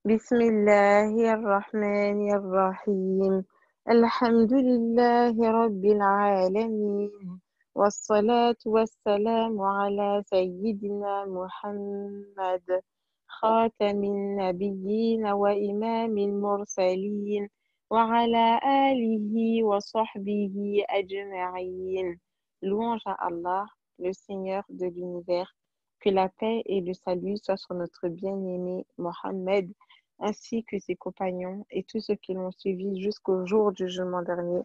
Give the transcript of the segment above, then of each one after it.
بسم الله الرحمن الرحيم. الحمد لله رب العالمين، والصلاة والسلام على سيدنا محمد، خاتم النبيين وإمام المرسلين، وعلى آله وصحبه أجمعين. Louange à Allah, le Seigneur de l'univers. Que la paix et le salut soient sur notre bien-aimé Mohammed, ainsi que ses compagnons et tous ceux qui l'ont suivi jusqu'au jour du jugement dernier.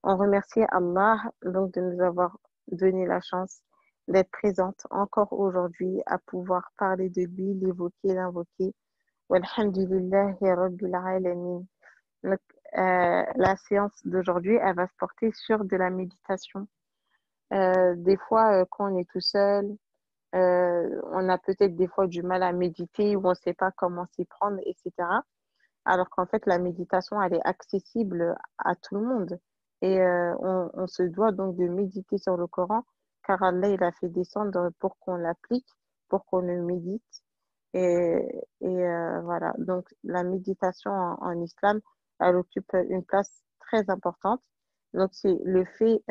On remercie Allah donc de nous avoir donné la chance d'être présente encore aujourd'hui à pouvoir parler de lui, l'évoquer, l'invoquer. Walhamdulillahi Rabbil Alamin. Donc, la séance d'aujourd'hui, elle va se porter sur de la méditation. Des fois, quand on est tout seul, on a peut-être des fois du mal à méditer ou on ne sait pas comment s'y prendre, etc. Alors qu'en fait, la méditation, elle est accessible à tout le monde. Et on se doit donc de méditer sur le Coran, car Allah, il a fait descendre pour qu'on l'applique, pour qu'on le médite. Voilà, donc la méditation en islam, elle occupe une place très importante. Donc c'est le fait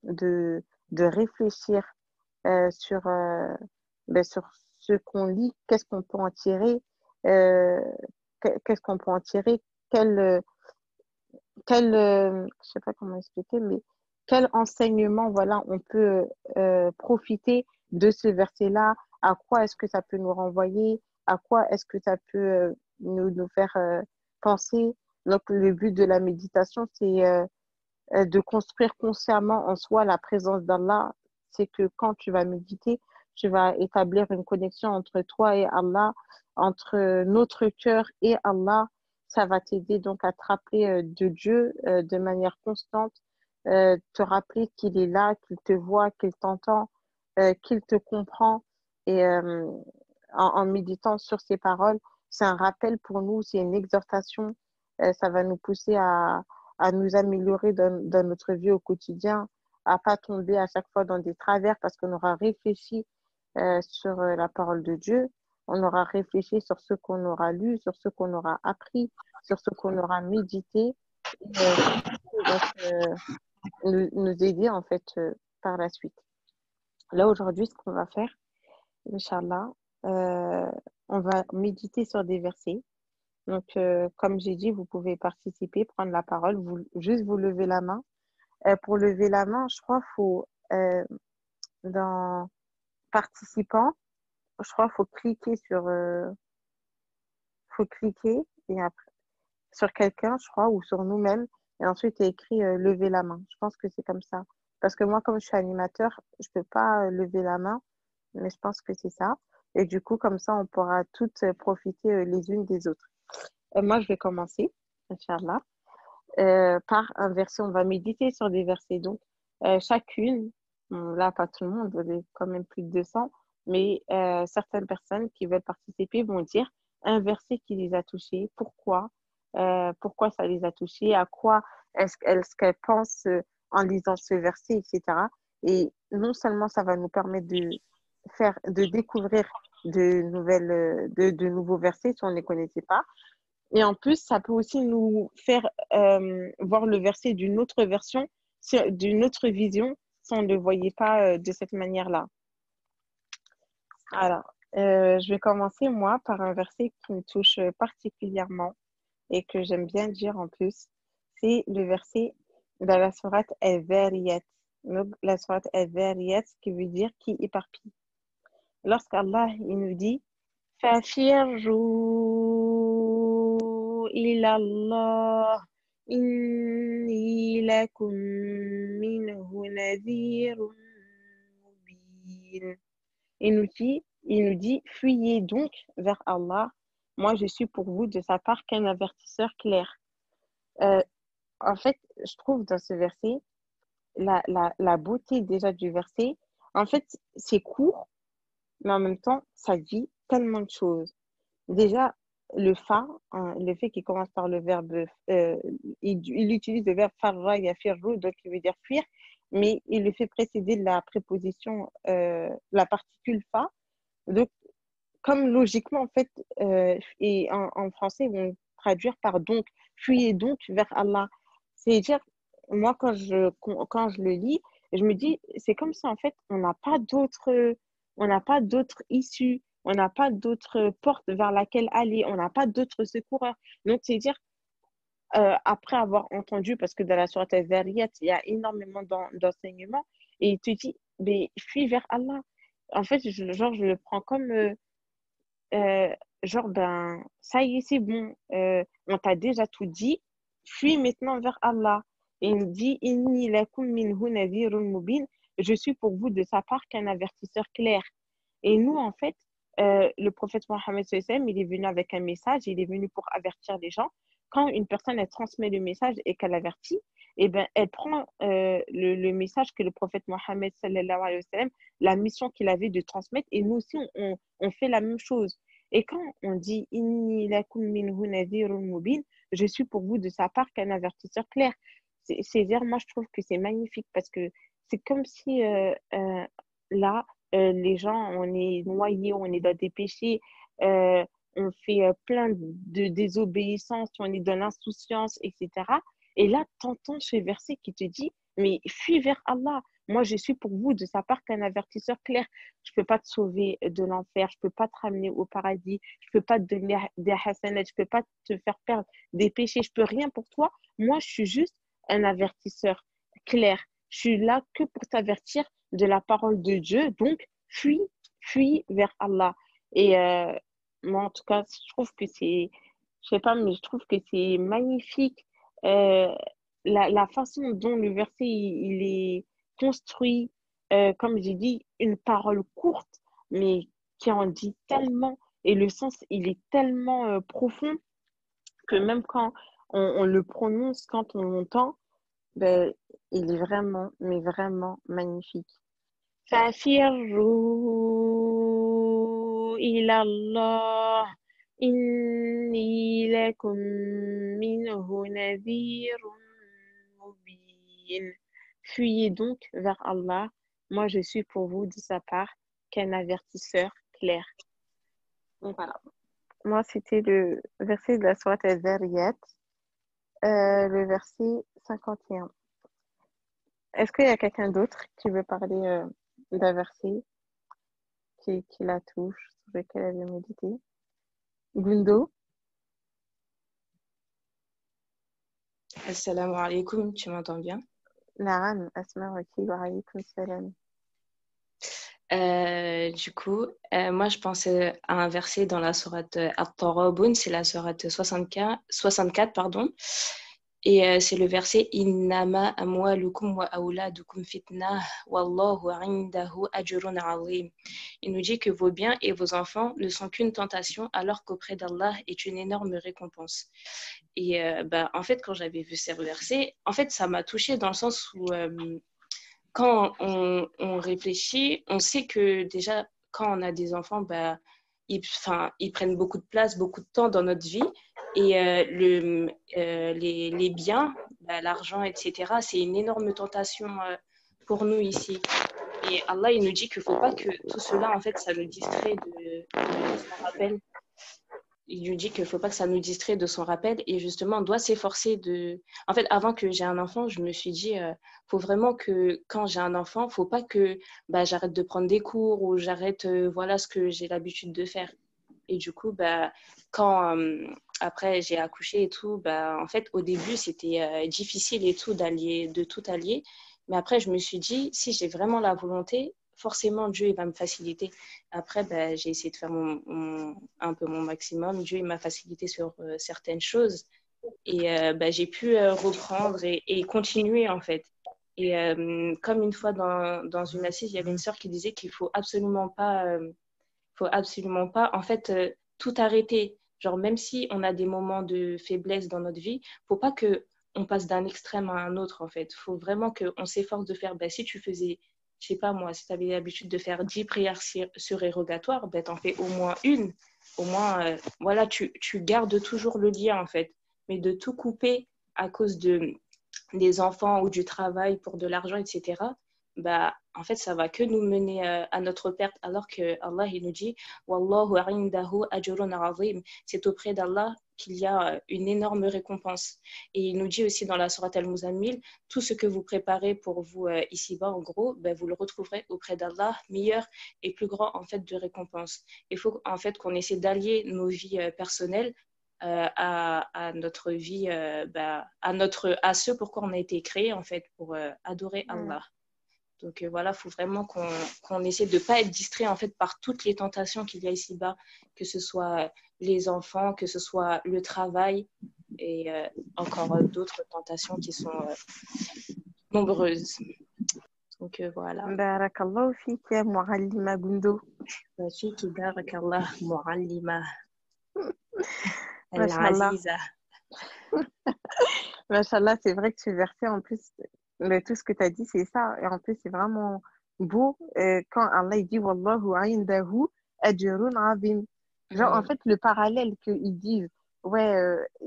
de, de réfléchir sur, sur ce qu'on lit, qu'est-ce qu'on peut en tirer, euh, qu'est-ce qu'on peut en tirer, quel, euh, je sais pas comment expliquer, mais quel enseignement, voilà, on peut profiter de ce verset-là, à quoi est-ce que ça peut nous renvoyer, à quoi est-ce que ça peut nous faire penser. Donc, le but de la méditation, c'est de construire consciemment en soi la présence d'Allah. C'est que quand tu vas méditer, tu vas établir une connexion entre toi et Allah, entre notre cœur et Allah. Ça va t'aider donc à te rappeler de Dieu de manière constante, te rappeler qu'il est là, qu'il te voit, qu'il t'entend, qu'il te comprend. Et en méditant sur ces paroles, c'est un rappel pour nous, c'est une exhortation. Ça va nous pousser à nous améliorer dans notre vie au quotidien, à pas tomber à chaque fois dans des travers parce qu'on aura réfléchi sur la parole de Dieu, on aura réfléchi sur ce qu'on aura lu, sur ce qu'on aura appris, sur ce qu'on aura médité, et donc nous aider en fait par la suite. Là aujourd'hui, ce qu'on va faire, Inch'Allah, euh, on va méditer sur des versets. Donc, comme j'ai dit, vous pouvez participer, prendre la parole, juste vous lever la main. Pour lever la main, je crois faut dans participants, je crois faut cliquer faut cliquer et après sur quelqu'un, je crois, ou sur nous-mêmes, et ensuite il y a écrit lever la main. Je pense que c'est comme ça. Parce que moi, comme je suis animateur, je peux pas lever la main, mais je pense que c'est ça. Et du coup, comme ça, on pourra toutes profiter les unes des autres. Moi, je vais commencer, Inch'Allah. Par un verset. On va méditer sur des versets. Donc, chacune, bon, là, pas tout le monde, on est quand même plus de 200, mais certaines personnes qui veulent participer vont dire un verset qui les a touchés, pourquoi ça les a touchés, à quoi est-ce qu'elles pensent en lisant ce verset, etc. Et non seulement ça va nous permettre de découvrir de nouveaux versets si on ne les connaissait pas, et en plus, ça peut aussi nous faire voir le verset d'une autre version, d'une autre vision, si on ne le voyait pas de cette manière-là. Alors, je vais commencer, moi, par un verset qui me touche particulièrement et que j'aime bien dire en plus. C'est le verset de la sourate Al-Dhariyat. Donc, la sourate Al-Dhariyat, qui veut dire qui éparpille. Lorsqu'Allah, il nous dit ففروا إلى الله إني لكم منه نذير مبين. Il nous dit, fuyez donc vers Allah. Moi, je suis pour vous de sa part qu'un avertisseur clair. Euh, En fait, je trouve dans ce verset, la beauté déjà du verset, en fait, c'est court, mais en même temps, ça dit tellement de choses. Déjà, le fa, hein, le fait qu'il commence par le verbe, il utilise le verbe farra yafirru, donc il veut dire fuir, mais il le fait précéder de la préposition, la particule fa. Donc, comme logiquement, en fait, et en français, ils vont traduire par donc, fuyez donc vers Allah. C'est-à-dire, moi, quand je le lis, je me dis, c'est comme ça, en fait, on n'a pas d'autre issue, on n'a pas d'autre porte vers laquelle aller, on n'a pas d'autres secoureurs. Donc, c'est-à-dire, après avoir entendu, parce que dans la sourate Al-Zariyat, il y a énormément d'enseignements, et il te dit, mais fuis vers Allah. En fait, genre, je le prends comme, genre, ben, ça y est, c'est bon, on t'a déjà tout dit, fuis maintenant vers Allah. Et il dit, Inni lakum minhu nadhirun mubin, je suis pour vous de sa part qu'un avertisseur clair. Et nous, en fait, le prophète Mohammed sallallahu alayhi wa sallam, il est venu avec un message, il est venu pour avertir les gens. Quand une personne, elle transmet le message et qu'elle avertit, eh ben, elle prend le message que le prophète Mohammed sallallahu alayhi wa sallam, la mission qu'il avait de transmettre, et nous aussi, on fait la même chose. Et quand on dit Inni lakum minhu nadhirun mubin, je suis pour vous de sa part qu'un avertisseur clair. C'est-à-dire, moi, je trouve que c'est magnifique parce que c'est comme si là, les gens, on est noyés, on est dans des péchés, euh, on fait plein de désobéissances, on est dans l'insouciance, etc. Et là, t'entends ce verset qui te dit, mais fuis vers Allah. Moi, je suis pour vous de sa part qu'un avertisseur clair. Je peux pas te sauver de l'enfer, je peux pas te ramener au paradis, je peux pas te donner des hasanats, je peux pas te faire perdre des péchés, je peux rien pour toi. Moi, je suis juste un avertisseur clair. Je suis là que pour t'avertir de la parole de Dieu. Donc, fuis vers Allah. Et moi, en tout cas, je trouve que je sais pas, mais je trouve que c'est magnifique euh, la façon dont le verset il est construit. Comme j'ai dit, une parole courte, mais qui en dit tellement. Et le sens, il est tellement profond que même quand on le prononce, quand on l'entend, ben, il est vraiment, mais vraiment magnifique. فَفِرُّوا إِلَى اللَّهِ إِنِّي لَكُم مِّنْهُ نَذِيرٌ مُّبِينٌ. Fuyez donc vers Allah. Moi, je suis pour vous de sa part qu'un avertisseur clair. Donc voilà. Moi, c'était le verset de la sourate Al-Zariyat, le verset 51. Est-ce qu'il y a quelqu'un d'autre qui veut parler d'un verset qui la touche, sur lequel elle veut méditer? Gundo? Assalamu alaikum, tu m'entends bien? Naam, Asma Waki, wa alaykoum salam. Moi, je pensais à un verset dans la sourate At-Taghabun, c'est la sourate 64, pardon. Et c'est le verset Innama amwalukum wa awladukum fitnah wallahu indahu ajrun azim. Il nous dit que vos biens et vos enfants ne sont qu'une tentation, alors qu'auprès d'Allah est une énorme récompense. Et en fait, quand j'avais vu ces versets, en fait, ça m'a touchée dans le sens où quand on réfléchit, on sait que déjà, quand on a des enfants, ils prennent beaucoup de place, beaucoup de temps dans notre vie. Et les biens, l'argent, etc., c'est une énorme tentation pour nous ici. Et Allah, il nous dit qu'il ne faut pas que tout cela, en fait, ça nous distrait de son rappel. Il nous dit qu'il ne faut pas que ça nous distrait de son rappel. Et justement, on doit s'efforcer de... En fait, avant que j'ai un enfant, je me suis dit, faut vraiment que quand j'ai un enfant, il ne faut pas que j'arrête de prendre des cours ou j'arrête, voilà ce que j'ai l'habitude de faire. Et du coup, quand après j'ai accouché et tout, en fait, au début, c'était difficile et tout de tout allier. Mais après, je me suis dit, si j'ai vraiment la volonté, forcément, Dieu, il va me faciliter. Après, j'ai essayé de faire un peu mon maximum. Dieu, il m'a facilité sur certaines choses. Et j'ai pu reprendre et continuer, en fait. Et comme une fois dans une assise, il y avait une sœur qui disait qu'il faut absolument pas, en fait, tout arrêter. Genre, même si on a des moments de faiblesse dans notre vie, faut pas que on passe d'un extrême à un autre, en fait. Faut vraiment qu'on s'efforce de faire, si tu faisais, je sais pas moi, si tu avais l'habitude de faire 10 prières surérogatoires, t'en fais au moins une. Au moins, voilà, tu gardes toujours le lien, en fait. Mais de tout couper à cause des enfants ou du travail pour de l'argent, etc., bah, en fait, ça va que nous mener à notre perte, alors que Allah, il nous dit Wallahu indahu ajrun azim. C'est auprès d'Allah qu'il y a une énorme récompense. Et il nous dit aussi dans la sourate Al-Muzammil, tout ce que vous préparez pour vous ici-bas, en gros, ben, vous le retrouverez auprès d'Allah, meilleur et plus grand en fait de récompense. Il faut en fait qu'on essaie d'allier nos vies personnelles à notre vie, à ce pourquoi on a été créé en fait, pour adorer Allah. Donc voilà, il faut vraiment qu'on essaie de ne pas être distrait en fait par toutes les tentations qu'il y a ici-bas, que ce soit les enfants, que ce soit le travail et encore d'autres tentations qui sont nombreuses. Donc voilà. Barakallahu fik ya muallima Gundo. Fiki barakallah muallima Mashallah. al-aziza. Mashallah, c'est vrai que ce verset, en plus, tout ce que tu as dit, c'est ça. Et en plus, c'est vraiment beau quand Allah il dit Wallahu indahu ajrun azim. Genre, en fait, le parallèle qu'ils disent, ouais,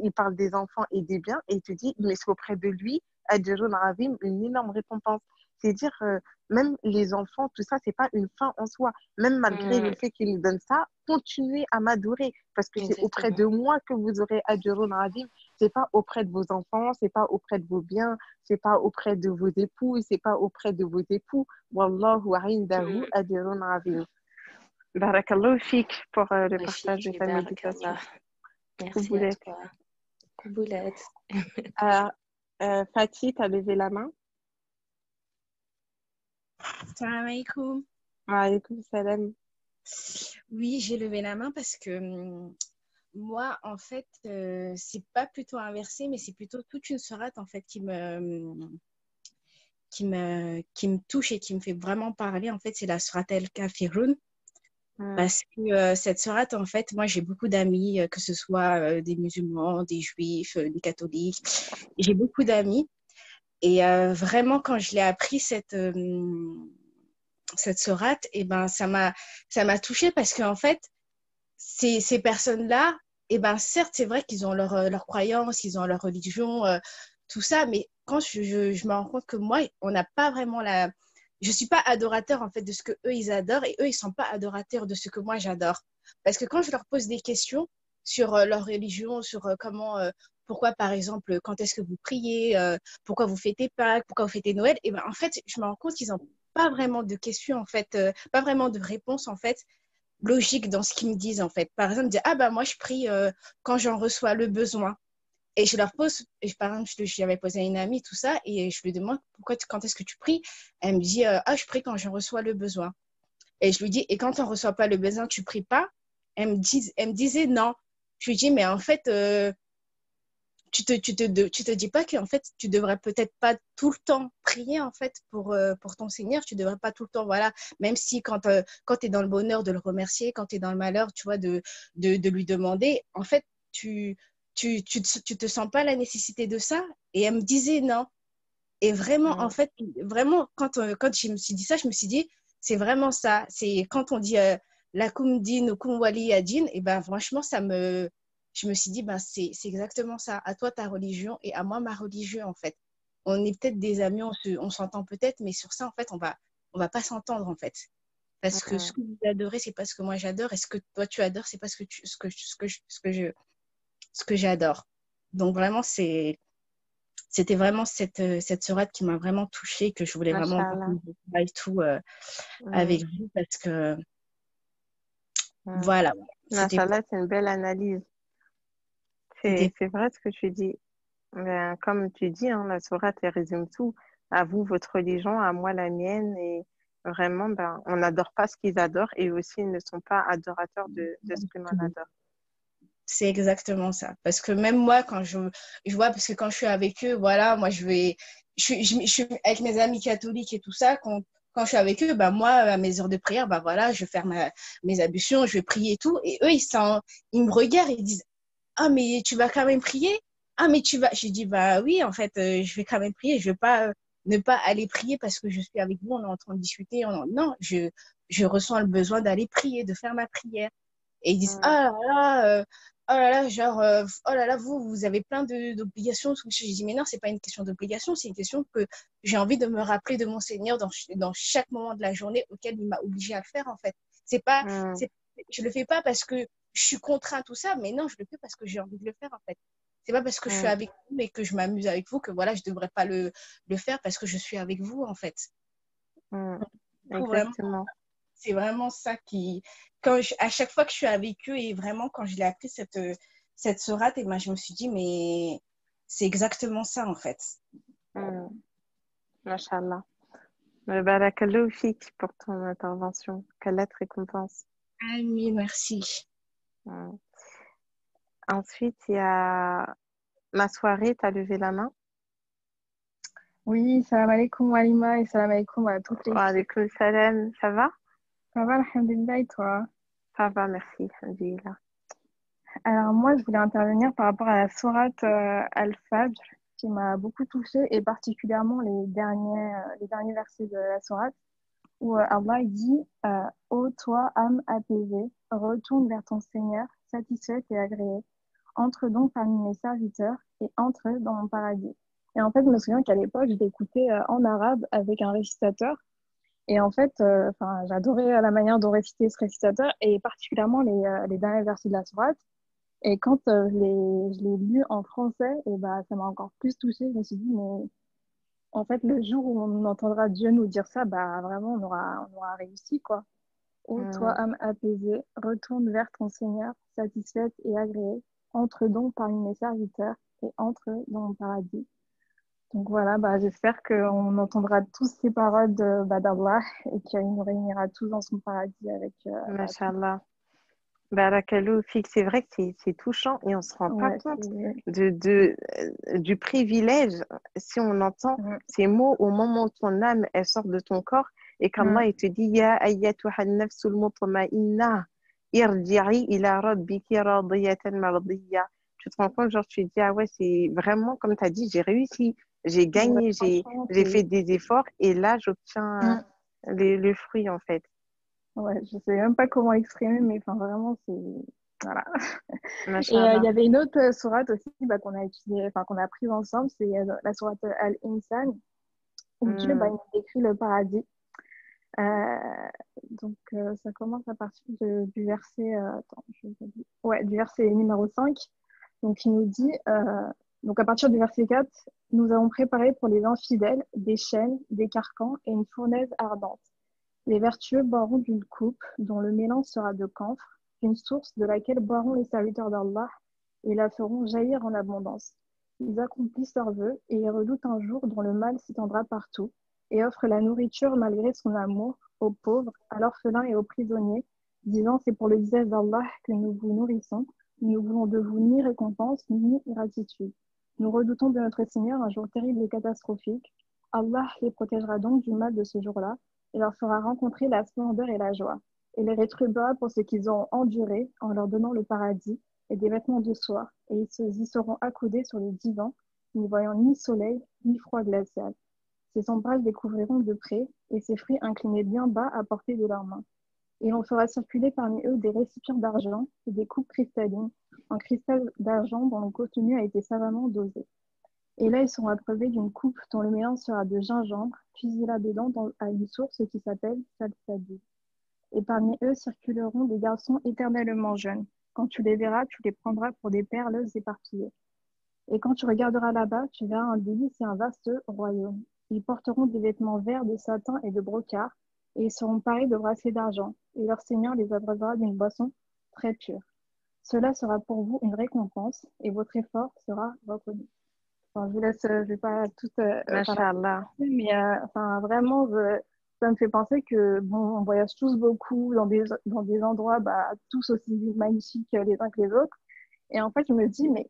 il parle des enfants et des biens, et il te dit, mais c'est auprès de lui, ajrun azim, une énorme récompense. C'est-à-dire, même les enfants, tout ça, c'est pas une fin en soi. Même malgré le fait qu'il nous donne ça, continuez à m'adorer, parce que c'est auprès de moi que vous aurez ajrun azim. C'est pas auprès de vos enfants, c'est pas auprès de vos biens, c'est pas auprès de vos époux, c'est pas auprès de vos époux. Wallahu indahu ajrun azim. Barakallahu fik pour le partage de ta méditation. Merci à toi. Kouboulette. Alors, Fatih, tu as levé la main. Salam alaikum. Alaykoum salam. Oui, j'ai levé la main parce que moi, en fait, c'est pas plutôt inversé, mais c'est plutôt toute une sourate en fait qui me touche et qui me fait vraiment parler. En fait, c'est la sourate El-Kafirun. Parce que cette sourate, en fait, moi, j'ai beaucoup d'amis, que ce soit des musulmans, des juifs, des catholiques. J'ai beaucoup d'amis. Et vraiment, quand je l'ai appris, cette sourate, et ben, ça m'a touchée parce qu'en fait, ces personnes-là, et ben, certes, c'est vrai qu'ils ont leur croyance, ils ont leur religion, tout ça, mais quand je me rends compte que moi, on n'a pas vraiment je suis pas adorateur en fait de ce que eux ils adorent et eux ils sont pas adorateurs de ce que moi j'adore. Parce que quand je leur pose des questions sur leur religion, sur pourquoi par exemple quand est-ce que vous priez, pourquoi vous fêtez Pâques, pourquoi vous fêtez Noël, et ben en fait je me rends compte qu'ils n'ont pas vraiment de questions en fait, pas vraiment de réponses en fait logiques dans ce qu'ils me disent en fait. Par exemple, dire ah bah moi je prie quand j'en reçois le besoin. Et je leur pose, et par exemple, j'avais posé à une amie tout ça, et je lui demande quand est-ce que tu pries. Elle me dit ah, je prie quand je reçois le besoin. Et je lui dis et quand on ne reçoit pas le besoin, tu pries pas. Elle me disait non. Je lui dis mais en fait, tu te dis pas qu'en fait, tu devrais peut-être pas tout le temps prier en fait pour ton Seigneur. Tu devrais pas tout le temps, voilà, même si quand tu es dans le bonheur, de le remercier, quand tu es dans le malheur, tu vois, de lui demander, en fait, tu te sens pas la nécessité de ça. Et elle me disait non. Et vraiment, en fait, vraiment, quand je me suis dit ça, je me suis dit, c'est vraiment ça. C'est quand on dit la kum din ou kum wali adin, et ben franchement, je me suis dit, ben c'est exactement ça. À toi ta religion et à moi ma religion, en fait. On est peut-être des amis, on s'entend peut-être, mais sur ça, en fait, on va pas s'entendre, en fait. Parce que ce que vous adorez, c'est pas ce que moi j'adore, et ce que toi tu adores, c'est pas ce que j'adore. Donc vraiment, c'était vraiment cette sourate qui m'a vraiment touchée, que je voulais vraiment partager et tout avec vous, parce que voilà. Machallah, c'est une belle analyse. C'est vrai ce que tu dis. Ben, comme tu dis, hein, la sourate, elle résume tout. À vous, votre religion, à moi, la mienne. Et vraiment, ben, on n'adore pas ce qu'ils adorent et aussi, ils ne sont pas adorateurs de ce que l'on adore. C'est exactement ça. Parce que même moi, quand je vois, parce que quand je suis avec eux, voilà, moi, je suis avec mes amis catholiques et tout ça, quand je suis avec eux, bah, moi, à mes heures de prière, bah, voilà, je vais faire mes ablutions, je vais prier et tout. Et eux, ils me regardent et ils disent, ah, mais tu vas quand même prier? Ah, mais tu vas. Je dis, bah oui, en fait, je vais quand même prier. Je vais pas ne pas aller prier parce que je suis avec vous, on est en train de discuter. Non, je ressens le besoin d'aller prier, de faire ma prière. Et ils disent, ah là là, oh là là, genre, oh là là, vous avez plein d'obligations. J'ai dit, mais non, c'est pas une question d'obligation, c'est une question que j'ai envie de me rappeler de mon Seigneur dans chaque moment de la journée auquel il m'a obligé à le faire, en fait. C'est pas, Hmm, c'est, je le fais pas parce que je suis contrainte à tout ça, mais non, je le fais parce que j'ai envie de le faire, en fait. C'est pas parce que je suis hmm, avec vous et que je m'amuse avec vous que voilà, je devrais pas le faire parce que je suis avec vous, en fait. hmm. Du coup, vraiment, Exactement. c'est vraiment ça qui, à chaque fois que je suis avec eux et vraiment quand je l'ai appris cette sourate, et ben, je me suis dit, mais c'est exactement ça en fait. Hmm. Mashallah. Barakallahu fik pour ton intervention. Qu'Allah te récompense. Ah oui, merci. Hmm. Ensuite, il y a ma soirée, tu as levé la main. Oui, salam alaikum Walima et salam alaikum à toute Wa l'équipe. alaykoum salam, ça va? Ça va, alhamdulillah, et toi? Ça va, merci. Alhamdulillah. Alors moi, je voulais intervenir par rapport à la sourate Al-Fajr qui m'a beaucoup touchée et particulièrement les derniers versets de la sourate où Allah dit Ô toi, âme apaisée, retourne vers ton Seigneur, satisfaite et agréée. Entre donc parmi mes serviteurs et entre dans mon paradis. Et en fait, je me souviens qu'à l'époque, je l'écoutais en arabe avec un récitateur. Et en fait, j'adorais la manière dont récitait ce récitateur et particulièrement les derniers versets de la sourate. Et quand je l'ai lu en français, et bah, ça m'a encore plus touchée. Je me suis dit, mais en fait, le jour où on entendra Dieu nous dire ça, bah, vraiment, on aura réussi, quoi. Ô toi, Hmm. âme apaisée, retourne vers ton Seigneur, satisfaite et agréée. Entre donc parmi mes serviteurs et entre dans mon paradis. Donc voilà, bah, j'espère qu'on entendra tous ces paroles d'Allah et qu'il nous réunira tous dans son paradis avec tout. Mashallah. Barakallahu fik. C'est vrai que c'est touchant et on ne se rend pas Ouais, compte c'est... du privilège si on entend Mm, ces mots au moment où ton âme elle sort de ton corps et qu'Allah mm, il te dit Ya ayyatuha nafsul mutma'inna irji'i ila rabbiki radiyatan mardiya. Tu te rends compte, genre tu te dis ah ouais, c'est vraiment comme tu as dit, j'ai réussi, j'ai ouais, gagné, franchement, j'ai fait des efforts et là j'obtiens mm, le fruit en fait. ouais, je sais même pas comment exprimer, mais enfin, vraiment, c'est... Voilà. Et il Mashallah. y avait une autre sourate aussi bah, qu'on a étudiée, enfin, qu'on a prise ensemble, c'est la sourate Al-Insan, où Dieu bah, Hmm. il nous décrit le paradis. Ça commence à partir du verset, ouais, du verset numéro 5. Donc, il nous dit, donc à partir du verset 4, nous avons préparé pour les infidèles des chaînes, des carcans et une fournaise ardente. Les vertueux boiront d'une coupe dont le mélange sera de camphre, une source de laquelle boiront les serviteurs d'Allah et la feront jaillir en abondance. Ils accomplissent leurs vœux et ils redoutent un jour dont le mal s'étendra partout et offrent la nourriture malgré son amour aux pauvres, à l'orphelin et aux prisonniers, disant c'est pour le visage d'Allah que nous vous nourrissons. Nous ne voulons de vous ni récompense ni gratitude. Nous redoutons de notre Seigneur un jour terrible et catastrophique. Allah les protégera donc du mal de ce jour-là et leur fera rencontrer la splendeur et la joie. Et les rétribuera pour ce qu'ils ont enduré en leur donnant le paradis et des vêtements de soie, et ils y seront accoudés sur les divans, n'y voyant ni soleil, ni froid glacial. Ses ombrages découvriront de près, et ses fruits inclinés bien bas à portée de leurs mains. Et l'on fera circuler parmi eux des récipients d'argent et des coupes cristallines, en cristal d'argent dont le contenu a été savamment dosé. Et là, ils seront abreuvés d'une coupe dont le mélange sera de gingembre, puisé là-dedans à une source qui s'appelle Salsabil. Et parmi eux circuleront des garçons éternellement jeunes. Quand tu les verras, tu les prendras pour des perles éparpillées. Et quand tu regarderas là-bas, tu verras un délice et un vaste royaume. Ils porteront des vêtements verts de satin et de brocart, et ils seront parés de bracelets d'argent, et leur Seigneur les abreuvera d'une boisson très pure. Cela sera pour vous une récompense, et votre effort sera reconnu. Enfin, je vous laisse, je vais pas tout faire la Mashallah. mais enfin, vraiment, ça me fait penser que bon, on voyage tous beaucoup dans des endroits bah, tous aussi magnifiques les uns que les autres. Et en fait, je me dis, mais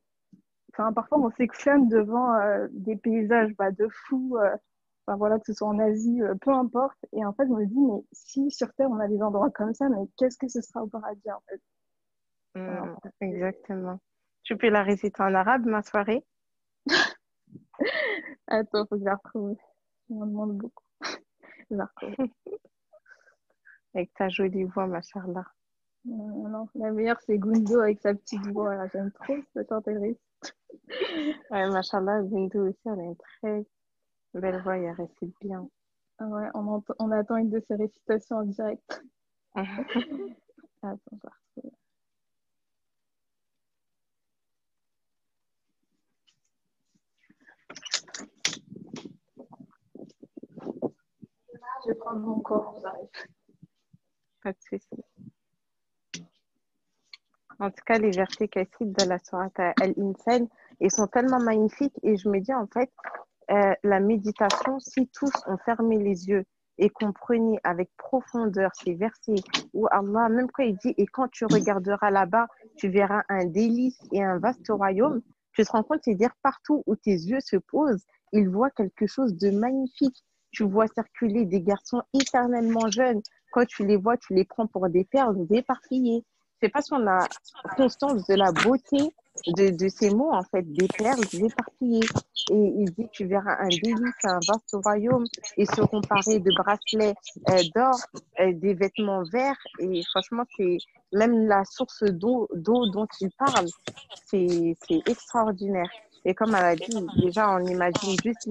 enfin, parfois on s'exclame devant des paysages bah, de fous, enfin, voilà, que ce soit en Asie, peu importe. Et en fait, je me dis, mais si sur Terre on a des endroits comme ça, mais qu'est-ce que ce sera au paradis en fait? Enfin, Hmm, exactement. Tu peux la réciter en arabe, ma soirée? attends, faut que je la retrouve. Je m'en demande beaucoup. Je la retrouve. Avec ta jolie voix, machallah. Non, non, la meilleure, c'est Gundo avec sa petite voix, là. J'aime trop cette chanteuse. Ouais, machallah, Bintou aussi, elle a une très belle voix et elle récite bien. Ah ouais, on attend une de ses récitations en direct. Attends, je vais retrouver. Je vais prendre mon corps, j'arrive. Pas de souci. En tout cas, les versets qu'elle cite de la sourate Al-Insan, ils sont tellement magnifiques et je me dis en fait, la méditation, si tous ont fermé les yeux et qu'on prenait avec profondeur ces versets où Allah, même quand il dit, et quand tu regarderas là-bas, tu verras un délice et un vaste royaume, tu te rends compte, c'est dire partout où tes yeux se posent, ils voient quelque chose de magnifique. Tu vois circuler des garçons éternellement jeunes. Quand tu les vois, tu les prends pour des perles éparpillées. C'est parce qu'on a conscience de la beauté de ces mots, en fait, des perles éparpillées. Et il dit, tu verras un délice, un vaste royaume. Ils seront parés de bracelets d'or, des vêtements verts. Et franchement, c'est même la source d'eau dont il parle, c'est extraordinaire. Et comme elle a dit, déjà, on imagine juste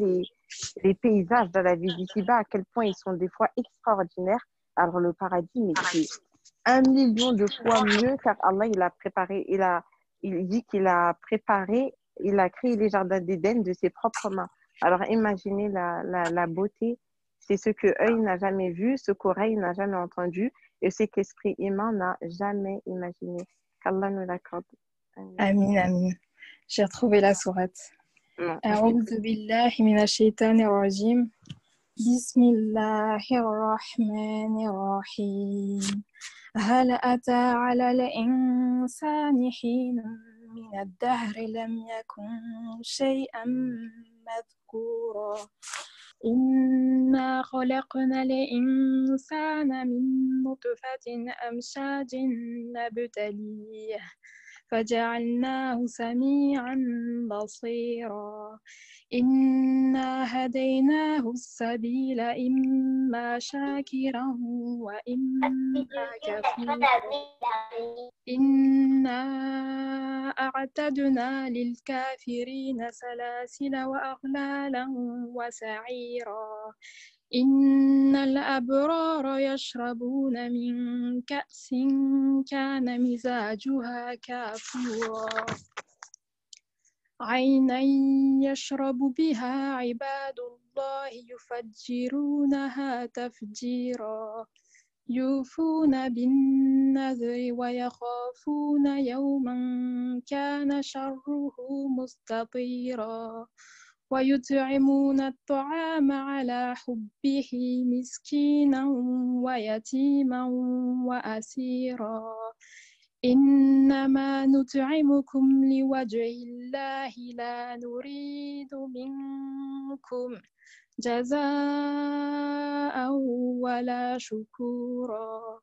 les paysages de la vie d'ici-bas, à quel point ils sont des fois extraordinaires. Alors le paradis, mais c'est 1 million de fois mieux, car Allah, il dit qu'il a préparé, il a créé les jardins d'Éden de ses propres mains. Alors imaginez la beauté, c'est ce que œil n'a jamais vu, ce qu'oreille n'a jamais entendu, et ce qu'esprit humain n'a jamais imaginé. Qu'Allah nous l'accorde. Amin. Amin, amin. J'ai retrouvé la sourate. Non. أعوذ بالله من الشيطان الرجيم بسم الله الرحمن الرحيم هل أتى على الإنسان حين من الدهر لم يكن شيئا مذكورا إنا خلقنا الإنسان من نطفة أمشاج نبتليه فجعلناه سميعا بصيرا إنا هديناه السبيل إما شاكرا وإما كفورا إنا أعتدنا للكافرين سلاسل وأغلالا وسعيرا إن الأبرار يشربون من كأس كان مزاجها كافورا عينا يشرب بها عباد الله يفجرونها تفجيرا يوفون بالنذر ويخافون يوما كان شره مستطيرا ويطعمون الطعام على حبه مسكينا ويتيما وأسيرا إنما نطعمكم لوجه الله لا نريد منكم جزاء ولا شكورا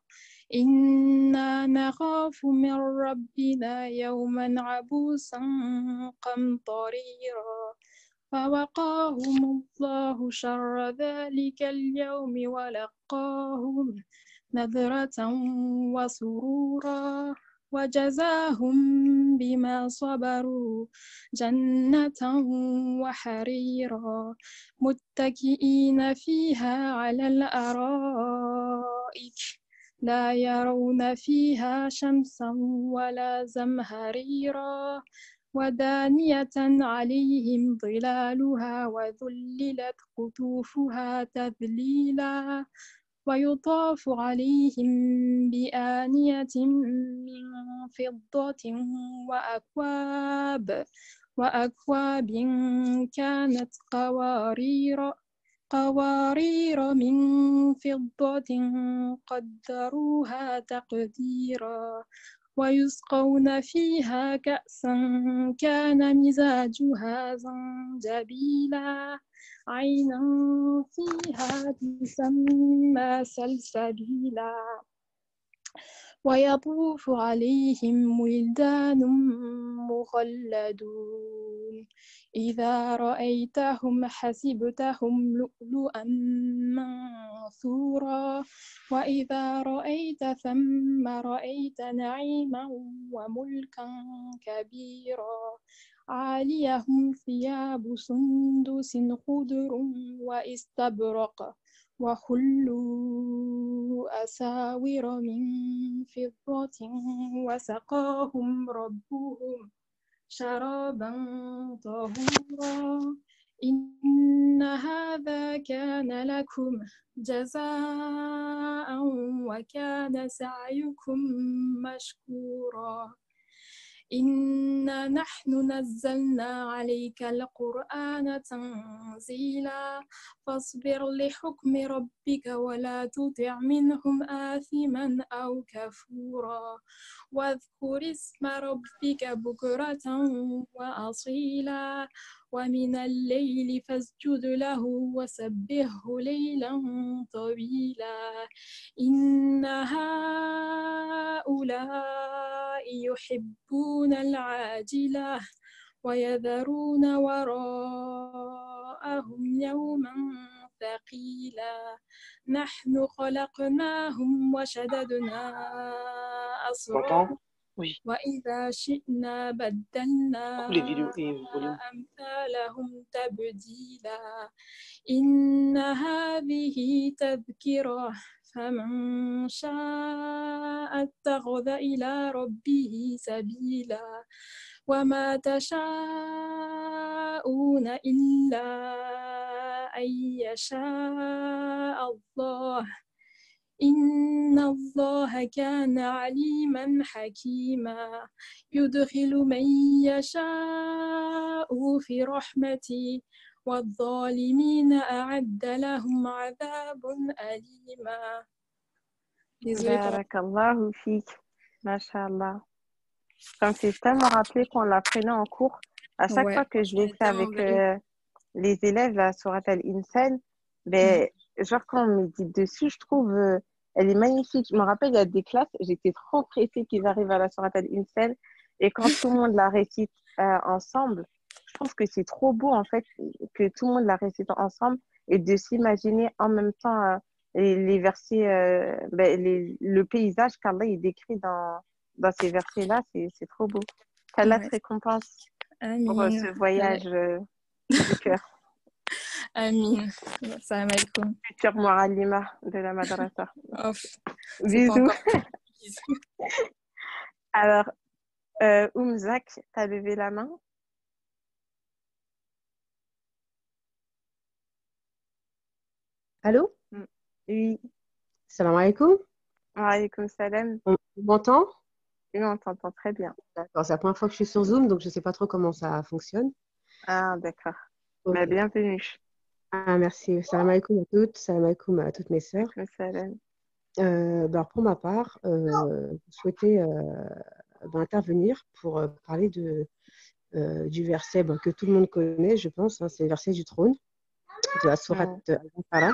إنا نخاف من ربنا يوما عبوسا قمطريرا فوقاهم الله شر ذلك اليوم ولقاهم نذرة وسرورا وجزاهم بما صبروا جنة وحريرا متكئين فيها على الأرائك لا يرون فيها شمسا ولا زمهريرا ودانية عليهم ظلالها وذللت قطوفها تذليلا ويطاف عليهم بآنية من فضة وأكواب كانت قوارير من فضة قدروها تقديرا ويسقون فيها كأسا كان مزاجها زنجبيلا عينا فيها تسمى سلسبيلا ويطوف عليهم ولدان مخلدون إذا رأيتهم حسبتهم لؤلؤا منثورا وإذا رأيت ثم رأيت نعيما وملكا كبيرا عاليهم ثياب سندس خضر واستبرق وحلوا أساور من فضة وسقاهم ربهم شرابا طهورا إن هذا كان لكم جزاء وكان سعيكم مشكورا إنا نحن نزلنا عليك القرآن تنزيلا فاصبر لحكم ربك ولا تطع منهم آثما أو كفورا واذكر اسم ربك بكرة وأصيلا ومن الليل فاسجد له وسبحه ليلا طويلا إن هؤلاء يحبون العاجلة ويذرون وراءهم يوما ثقيلا نحن خلقناهم وشددنا أسرهم Oui. وإذا شئنا بدلنا Coupe les vidéos et volume. أمثالهم تبديلا إن هذه تذكرة فمن شاء اتخذ إلى ربه سبيلا وما تشاءون إلا أن يشاء الله إن الله كان عليما حكيما يدخل من يشاء في رحمته والظالمين أعد لهم عذاب أليما Désolée pour la... Barakallahu fik. Mashallah. Ça me fait tellement rappeler qu'on l'apprenait en cours. À chaque Ouais, fois que je l'ai elle est fait tellement avec belle. les élèves, la sourate Al-Insan, ben, genre quand on médite dessus, je trouve elle est magnifique. Je me rappelle, il y a des classes, j'étais trop pressée qu'ils arrivent à la sourate Al-Insan. Et quand tout le monde la récite ensemble, je trouve que c'est trop beau en fait que tout le monde la récite ensemble et de s'imaginer en même temps les versets, le paysage qu'Allah il décrit dans ces versets-là, c'est trop beau. Qu'Allah te Ouais. récompense pour Amin. ce voyage du cœur. Amin. Salam alaikum. Future Mouralima de la madrasa. Off. C'est pas Bisous. encore. Alors, Zak, t'as levé la main? Allô? Oui. Salam alaikum. Wa alaykoum salam. On m'entend? Oui, on t'entend très bien. D'accord, c'est la première fois que je suis sur Zoom, donc je ne sais pas trop comment ça fonctionne. Ah, d'accord. Ok. Bah, bienvenue. Ah, merci. Salam alaikum à toutes. Salam alaikum à toutes mes sœurs. Salam. Alors pour ma part, je souhaitais intervenir pour parler du verset que tout le monde connaît, je pense. Hein, c'est le verset du trône de la sourate Al-Baqara.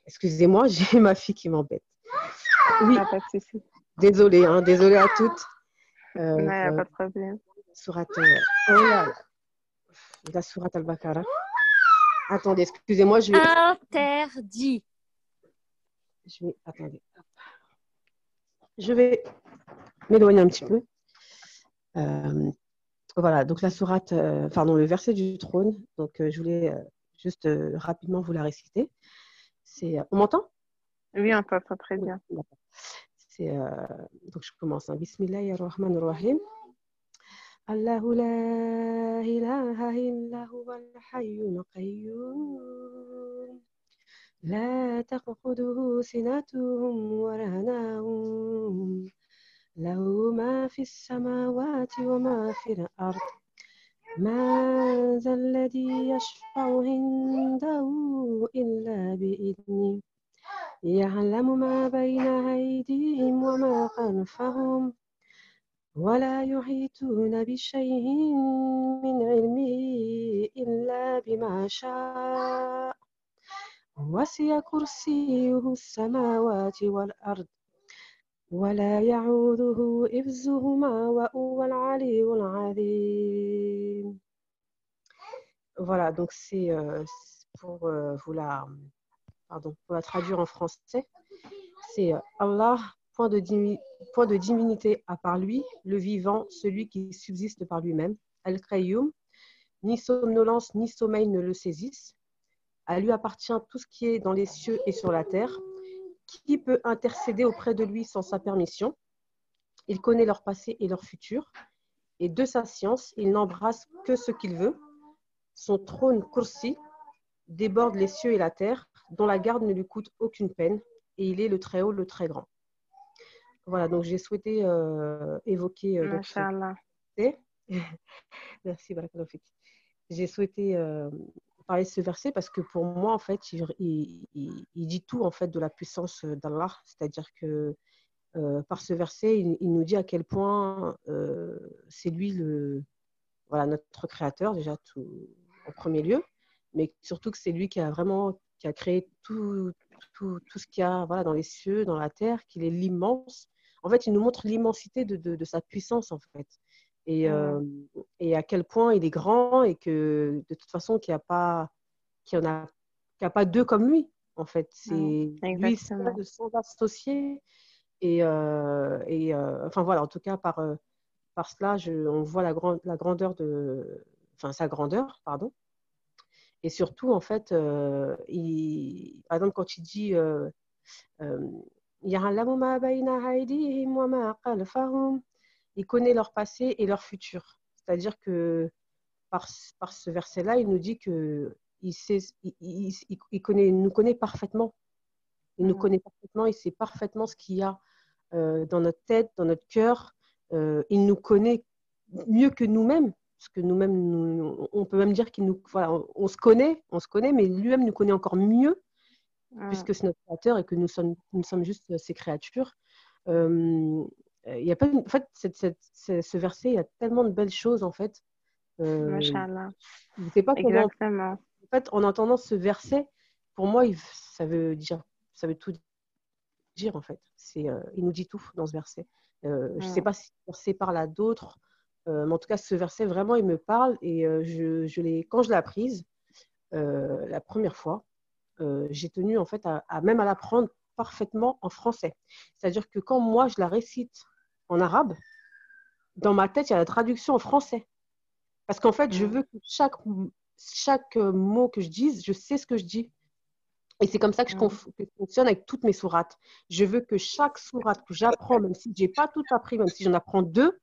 Excusez-moi, j'ai ma fille qui m'embête. Oui, Ah, pas de souci. désolée, hein, désolée à toutes. Non, il n'y a pas de problème. La sourate Al-Baqara. Attendez, excusez-moi, je vais... Interdit. Attendez. Je vais m'éloigner un petit peu. Voilà, donc la sourate, le verset du trône. Donc, je voulais juste rapidement vous la réciter. On m'entend? Oui, on t'entend très bien. Donc, je commence. Bismillahirrahmanirrahim. Allahu la ilaha illa huwal hayyul qayyum. La ta'khudhuhu sinatun wa la nawm. له ما في السماوات وما في الأرض ما ذا الذي يشفع عنده إلا بإذنه يعلم ما بين أيديهم وما خلفهم ولا يحيطون بشيء من علمه إلا بما شاء وسع كرسيه السماوات والأرض ولا يعوده حفظهما وهو العلي العظيم. Voilà, donc c'est pour pour la traduire en français, c'est Allah, point de divinité à part lui, le vivant, celui qui subsiste par lui-même, Al-Qayyum, ni somnolence ni sommeil ne le saisissent. À lui appartient tout ce qui est dans les cieux et sur la terre. Qui peut intercéder auprès de lui sans sa permission? Il connaît leur passé et leur futur. Et de sa science, il n'embrasse que ce qu'il veut. Son trône Kursi déborde les cieux et la terre, dont la garde ne lui coûte aucune peine. Et il est le très haut, le très grand. Voilà, donc j'ai souhaité évoquer donc ce Mashallah. verset. Merci, Barakallahu fik. J'ai souhaité parler de ce verset parce que pour moi, en fait, il dit tout en fait de la puissance d'Allah. C'est-à-dire que par ce verset, il nous dit à quel point c'est lui voilà, notre créateur, déjà tout, en premier lieu, mais surtout que c'est lui qui a créé tout ce qu'il y a voilà, dans les cieux, dans la terre, qu'il est l'immense. En fait, il nous montre l'immensité de sa puissance, en fait. Et à quel point il est grand et que de toute façon, qu'il n'y a pas deux comme lui, en fait. C'est lui seul, sans associé. Enfin voilà, en tout cas, par cela, on voit la grandeur enfin sa grandeur, pardon. Et surtout, en fait, par exemple, quand il dit il connaît leur passé et leur futur. C'est-à-dire que par ce verset-là, il nous dit que il nous connaît parfaitement. Il nous connaît parfaitement, il sait parfaitement ce qu'il y a dans notre tête, dans notre cœur. Il nous connaît mieux que nous-mêmes. Parce que nous-mêmes, on peut même dire voilà, on se connaît, mais lui-même nous connaît encore mieux, puisque c'est notre créateur et que nous sommes juste ses créatures. Il y a pas en fait, ce verset, il y a tellement de belles choses, en fait. Mashallah. Je ne sais pas comment. Exactement. En fait, en entendant ce verset, pour moi, ça veut tout dire, en fait. Il nous dit tout dans ce verset. Je ne sais pas si ce verset parle à d'autres, mais en tout cas, ce verset, vraiment, il me parle. Et quand je l'ai apprise, la première fois, j'ai tenu, en fait, même à l'apprendre parfaitement en français. C'est-à-dire que quand moi, je la récite en arabe, dans ma tête, il y a la traduction en français. Parce qu'en fait, je veux que chaque mot que je dise, je sais ce que je dis. Et c'est comme ça que je fonctionne avec toutes mes sourates. Je veux que chaque sourate que j'apprends, même si je n'ai pas tout appris, même si j'en apprends 2,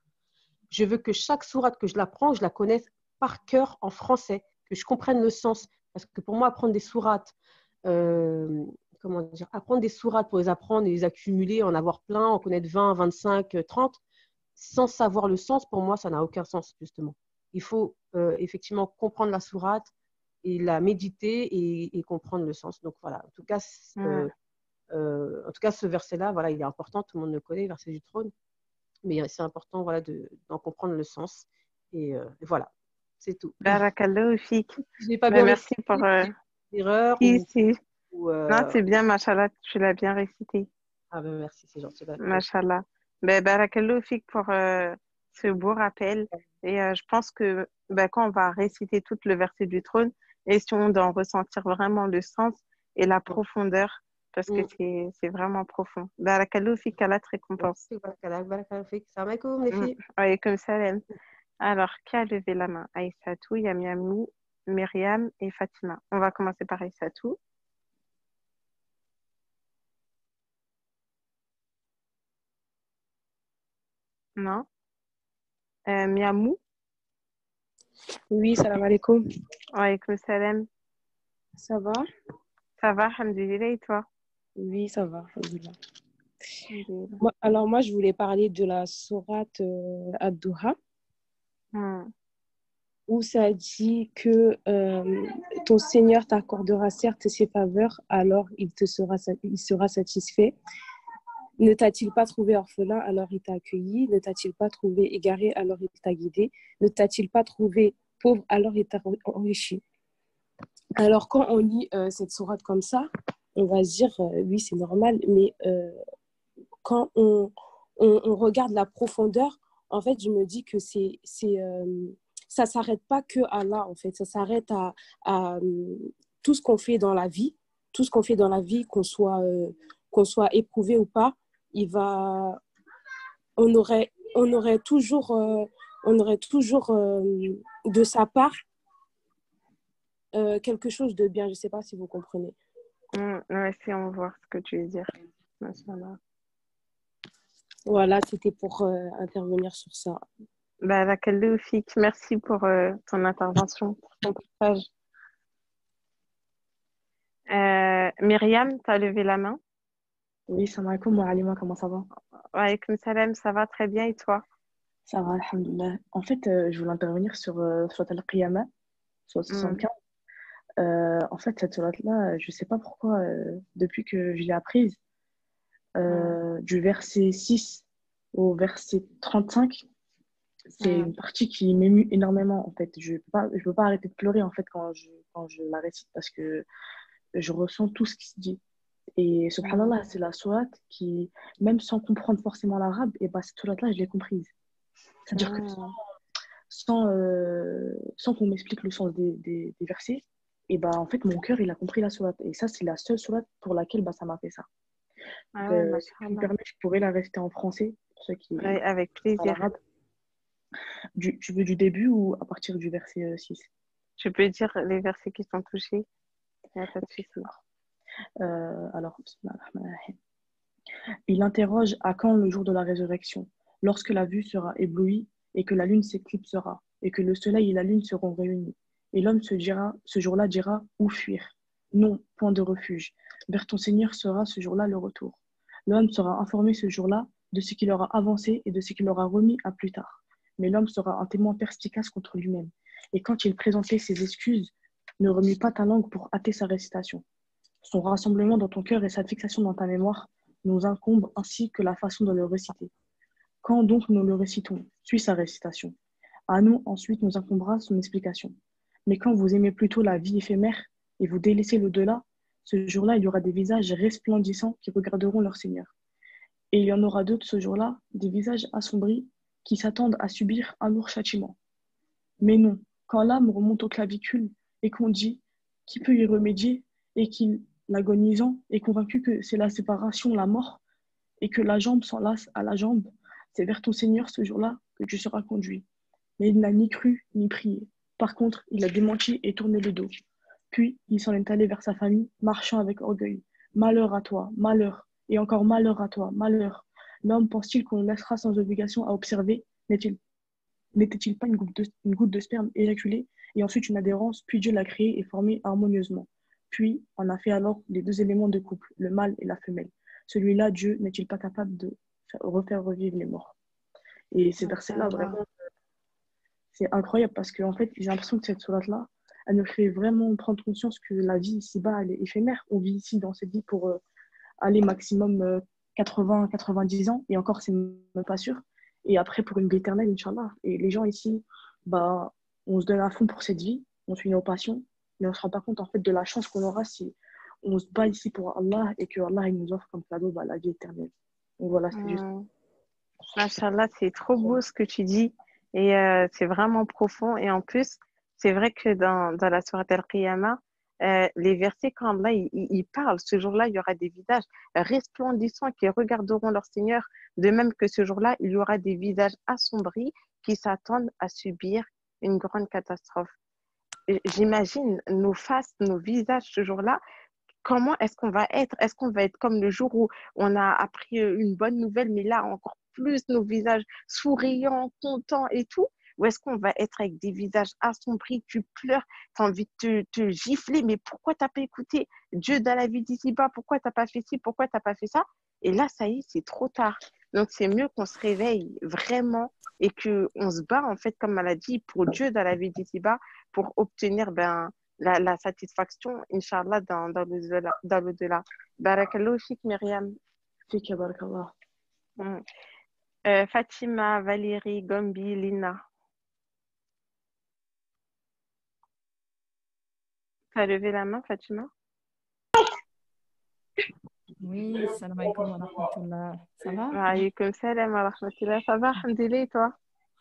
je veux que chaque sourate que je l'apprends, je la connaisse par cœur en français, que je comprenne le sens. Parce que pour moi, apprendre des sourates, apprendre des sourates pour les apprendre et les accumuler, en avoir plein, en connaître 20, 25, 30, sans savoir le sens, pour moi, ça n'a aucun sens, justement. Il faut effectivement comprendre la sourate et la méditer et comprendre le sens. Donc voilà, en tout cas, ce verset-là, voilà, il est important, tout le monde le connaît, verset du trône, mais c'est important voilà, d'en comprendre le sens. Et voilà, c'est tout. Barakallahu fik. J'ai pas bien Merci pour erreur Non, c'est bien, mashallah, tu l'as bien récité. Ah ben merci, c'est gentil. Mashallah. Barakallahu fik pour ce beau rappel. Et je pense que quand on va réciter tout le verset du trône, essayons d'en ressentir vraiment le sens et la profondeur, parce que c'est vraiment profond. Barakallahu fik, Allah te récompense. Barakallahu fik. Salam alaikum, les filles. Alaykoum salam. Alors, qui a levé la main? Aïssatou, Yamiamou, Myriam et Fatima. On va commencer par Aïssatou. Non. Miamou. Oui, salam alaikum. Wa alaykoum salam. Ça va? Ça va, alhamdoulilah, et toi? Oui, ça va, alhamdoulilah. Alors, moi, je voulais parler de la sourate Ad-Duha, où ça dit que ton Seigneur t'accordera certes ses faveurs, alors il sera satisfait. Ne t'a-t-il pas trouvé orphelin, alors il t'a accueilli? Ne t'a-t-il pas trouvé égaré, alors il t'a guidé? Ne t'a-t-il pas trouvé pauvre, alors il t'a enrichi? Alors, quand on lit cette sourate comme ça, on va se dire, oui, c'est normal, mais quand on regarde la profondeur, en fait, je me dis que ça ne s'arrête pas que à là, en fait. Ça s'arrête à tout ce qu'on fait dans la vie. Tout ce qu'on fait dans la vie, qu'on soit éprouvé ou pas, on aurait toujours, de sa part quelque chose de bien. Je ne sais pas si vous comprenez. Ouais, si on voit ce que tu veux dire. Machallah. Voilà, c'était pour intervenir sur ça. Barakallahu fik. Merci pour ton intervention, pour ton partage. Myriam, tu as levé la main. Oui, salam alaikum wa alima, comment ça va? Wa alaykoum salam, ça va très bien et toi? Ça va, alhamdoulilah. En fait, je voulais intervenir sur Surat al-Qiyamah, sur Hmm. 75. En fait, cette surat-là, je ne sais pas pourquoi, depuis que je l'ai apprise, du verset 6 au verset 35, c'est une partie qui m'émue énormément, en fait. Je peux pas arrêter de pleurer, en fait, quand je la récite, parce que je ressens tout ce qui se dit. Et subhanallah, c'est la sourate qui, même sans comprendre forcément l'arabe, et bah, cette sourate-là, je l'ai comprise. C'est-à-dire que sans qu'on m'explique le sens des versets, et bah, en fait, mon cœur, il a compris la sourate. Et ça, c'est la seule sourate pour laquelle bah, ça m'a fait ça. Ah ouais, Si tu me machallah. permets, je pourrais la réciter en français, pour ceux qui Ouais, avec parlent plaisir. l'arabe. Tu veux du début ou à partir du verset 6? Tu peux dire les versets qui sont touchés. Il n'y a pas de souci. Alors, il interroge à quand le jour de la résurrection, lorsque la vue sera éblouie et que la lune s'éclipsera, et que le soleil et la lune seront réunis. Et l'homme ce jour-là dira, où fuir? Non, point de refuge. Vers ton Seigneur sera ce jour-là le retour. L'homme sera informé ce jour-là de ce qu'il aura avancé et de ce qu'il aura remis à plus tard. Mais l'homme sera un témoin perspicace contre lui-même. Et quand il présentait ses excuses, ne remue pas ta langue pour hâter sa récitation. Son rassemblement dans ton cœur et sa fixation dans ta mémoire nous incombe ainsi que la façon de le réciter. Quand donc nous le récitons, suis sa récitation. À nous ensuite nous incombera son explication. Mais quand vous aimez plutôt la vie éphémère et vous délaissez l'au-delà, ce jour-là, il y aura des visages resplendissants qui regarderont leur Seigneur. Et il y en aura d'autres ce jour-là, des visages assombris qui s'attendent à subir un lourd châtiment. Mais non, quand l'âme remonte au clavicule et qu'on dit qui peut y remédier et qu'il, l'agonisant, est convaincu que c'est la séparation, la mort, et que la jambe s'enlace à la jambe, c'est vers ton Seigneur ce jour-là que tu seras conduit. Mais il n'a ni cru ni prié. Par contre, il a démenti et tourné le dos. Puis, il s'en est allé vers sa famille, marchant avec orgueil. Malheur à toi, malheur, et encore malheur à toi, malheur. L'homme pense-t-il qu'on le laissera sans obligation à observer? N'était-il pas une goutte de sperme éjaculée et ensuite une adhérence, puis Dieu l'a créé et formé harmonieusement. Puis on a fait alors les deux éléments de couple, le mâle et la femelle. Celui-là, Dieu, n'est-il pas capable de refaire revivre les morts? Et ces versets-là, vraiment, c'est incroyable parce qu'en fait, j'ai l'impression que cette sourate-là, elle nous fait vraiment prendre conscience que la vie ici-bas, elle est éphémère. On vit ici dans cette vie pour aller maximum 80-90 ans, et encore, c'est même pas sûr. Et après, pour une vie éternelle, Inch'Allah. Et les gens ici, bah, on se donne à fond pour cette vie, on suit nos passions, mais on ne se rend pas compte en fait de la chance qu'on aura si on se bat ici pour Allah et que Allah il nous offre comme cadeau bah, la vie éternelle. Donc voilà, c'est juste. Machallah, c'est trop beau ce que tu dis et c'est vraiment profond. Et en plus, c'est vrai que dans la sourate Al-Qiyamah, les versets, quand Allah il parle, ce jour-là, il y aura des visages resplendissants qui regarderont leur Seigneur, de même que ce jour-là, il y aura des visages assombris qui s'attendent à subir une grande catastrophe. Et j'imagine nos faces, nos visages ce jour-là. Comment est-ce qu'on va être? Est-ce qu'on va être comme le jour où on a appris une bonne nouvelle, mais là encore plus nos visages souriants, contents et tout? Ou est-ce qu'on va être avec des visages assombris, tu pleures, tu as envie de te gifler, mais pourquoi tu n'as pas écouté Dieu dans la vie d'ici-bas? Pourquoi tu n'as pas fait ci? Pourquoi tu n'as pas fait ça? Et là, ça y est, c'est trop tard. Donc, c'est mieux qu'on se réveille vraiment et qu'on se bat, en fait, comme elle a dit, pour Dieu dans la vie d'ici-bas, pour obtenir la satisfaction, Inch'Allah, dans l'au-delà. Dans l'au-delà. Barakallahu fik, Myriam. Fik, barakallah. Fatima, Valérie, Gombi, Lina. Tu as levé la main, Fatima? Oui, salam alaikum wa rahmatullah. Ça va? Alaykoum salam wa rahmatullah. Ça va, alhamdoulilah, et toi?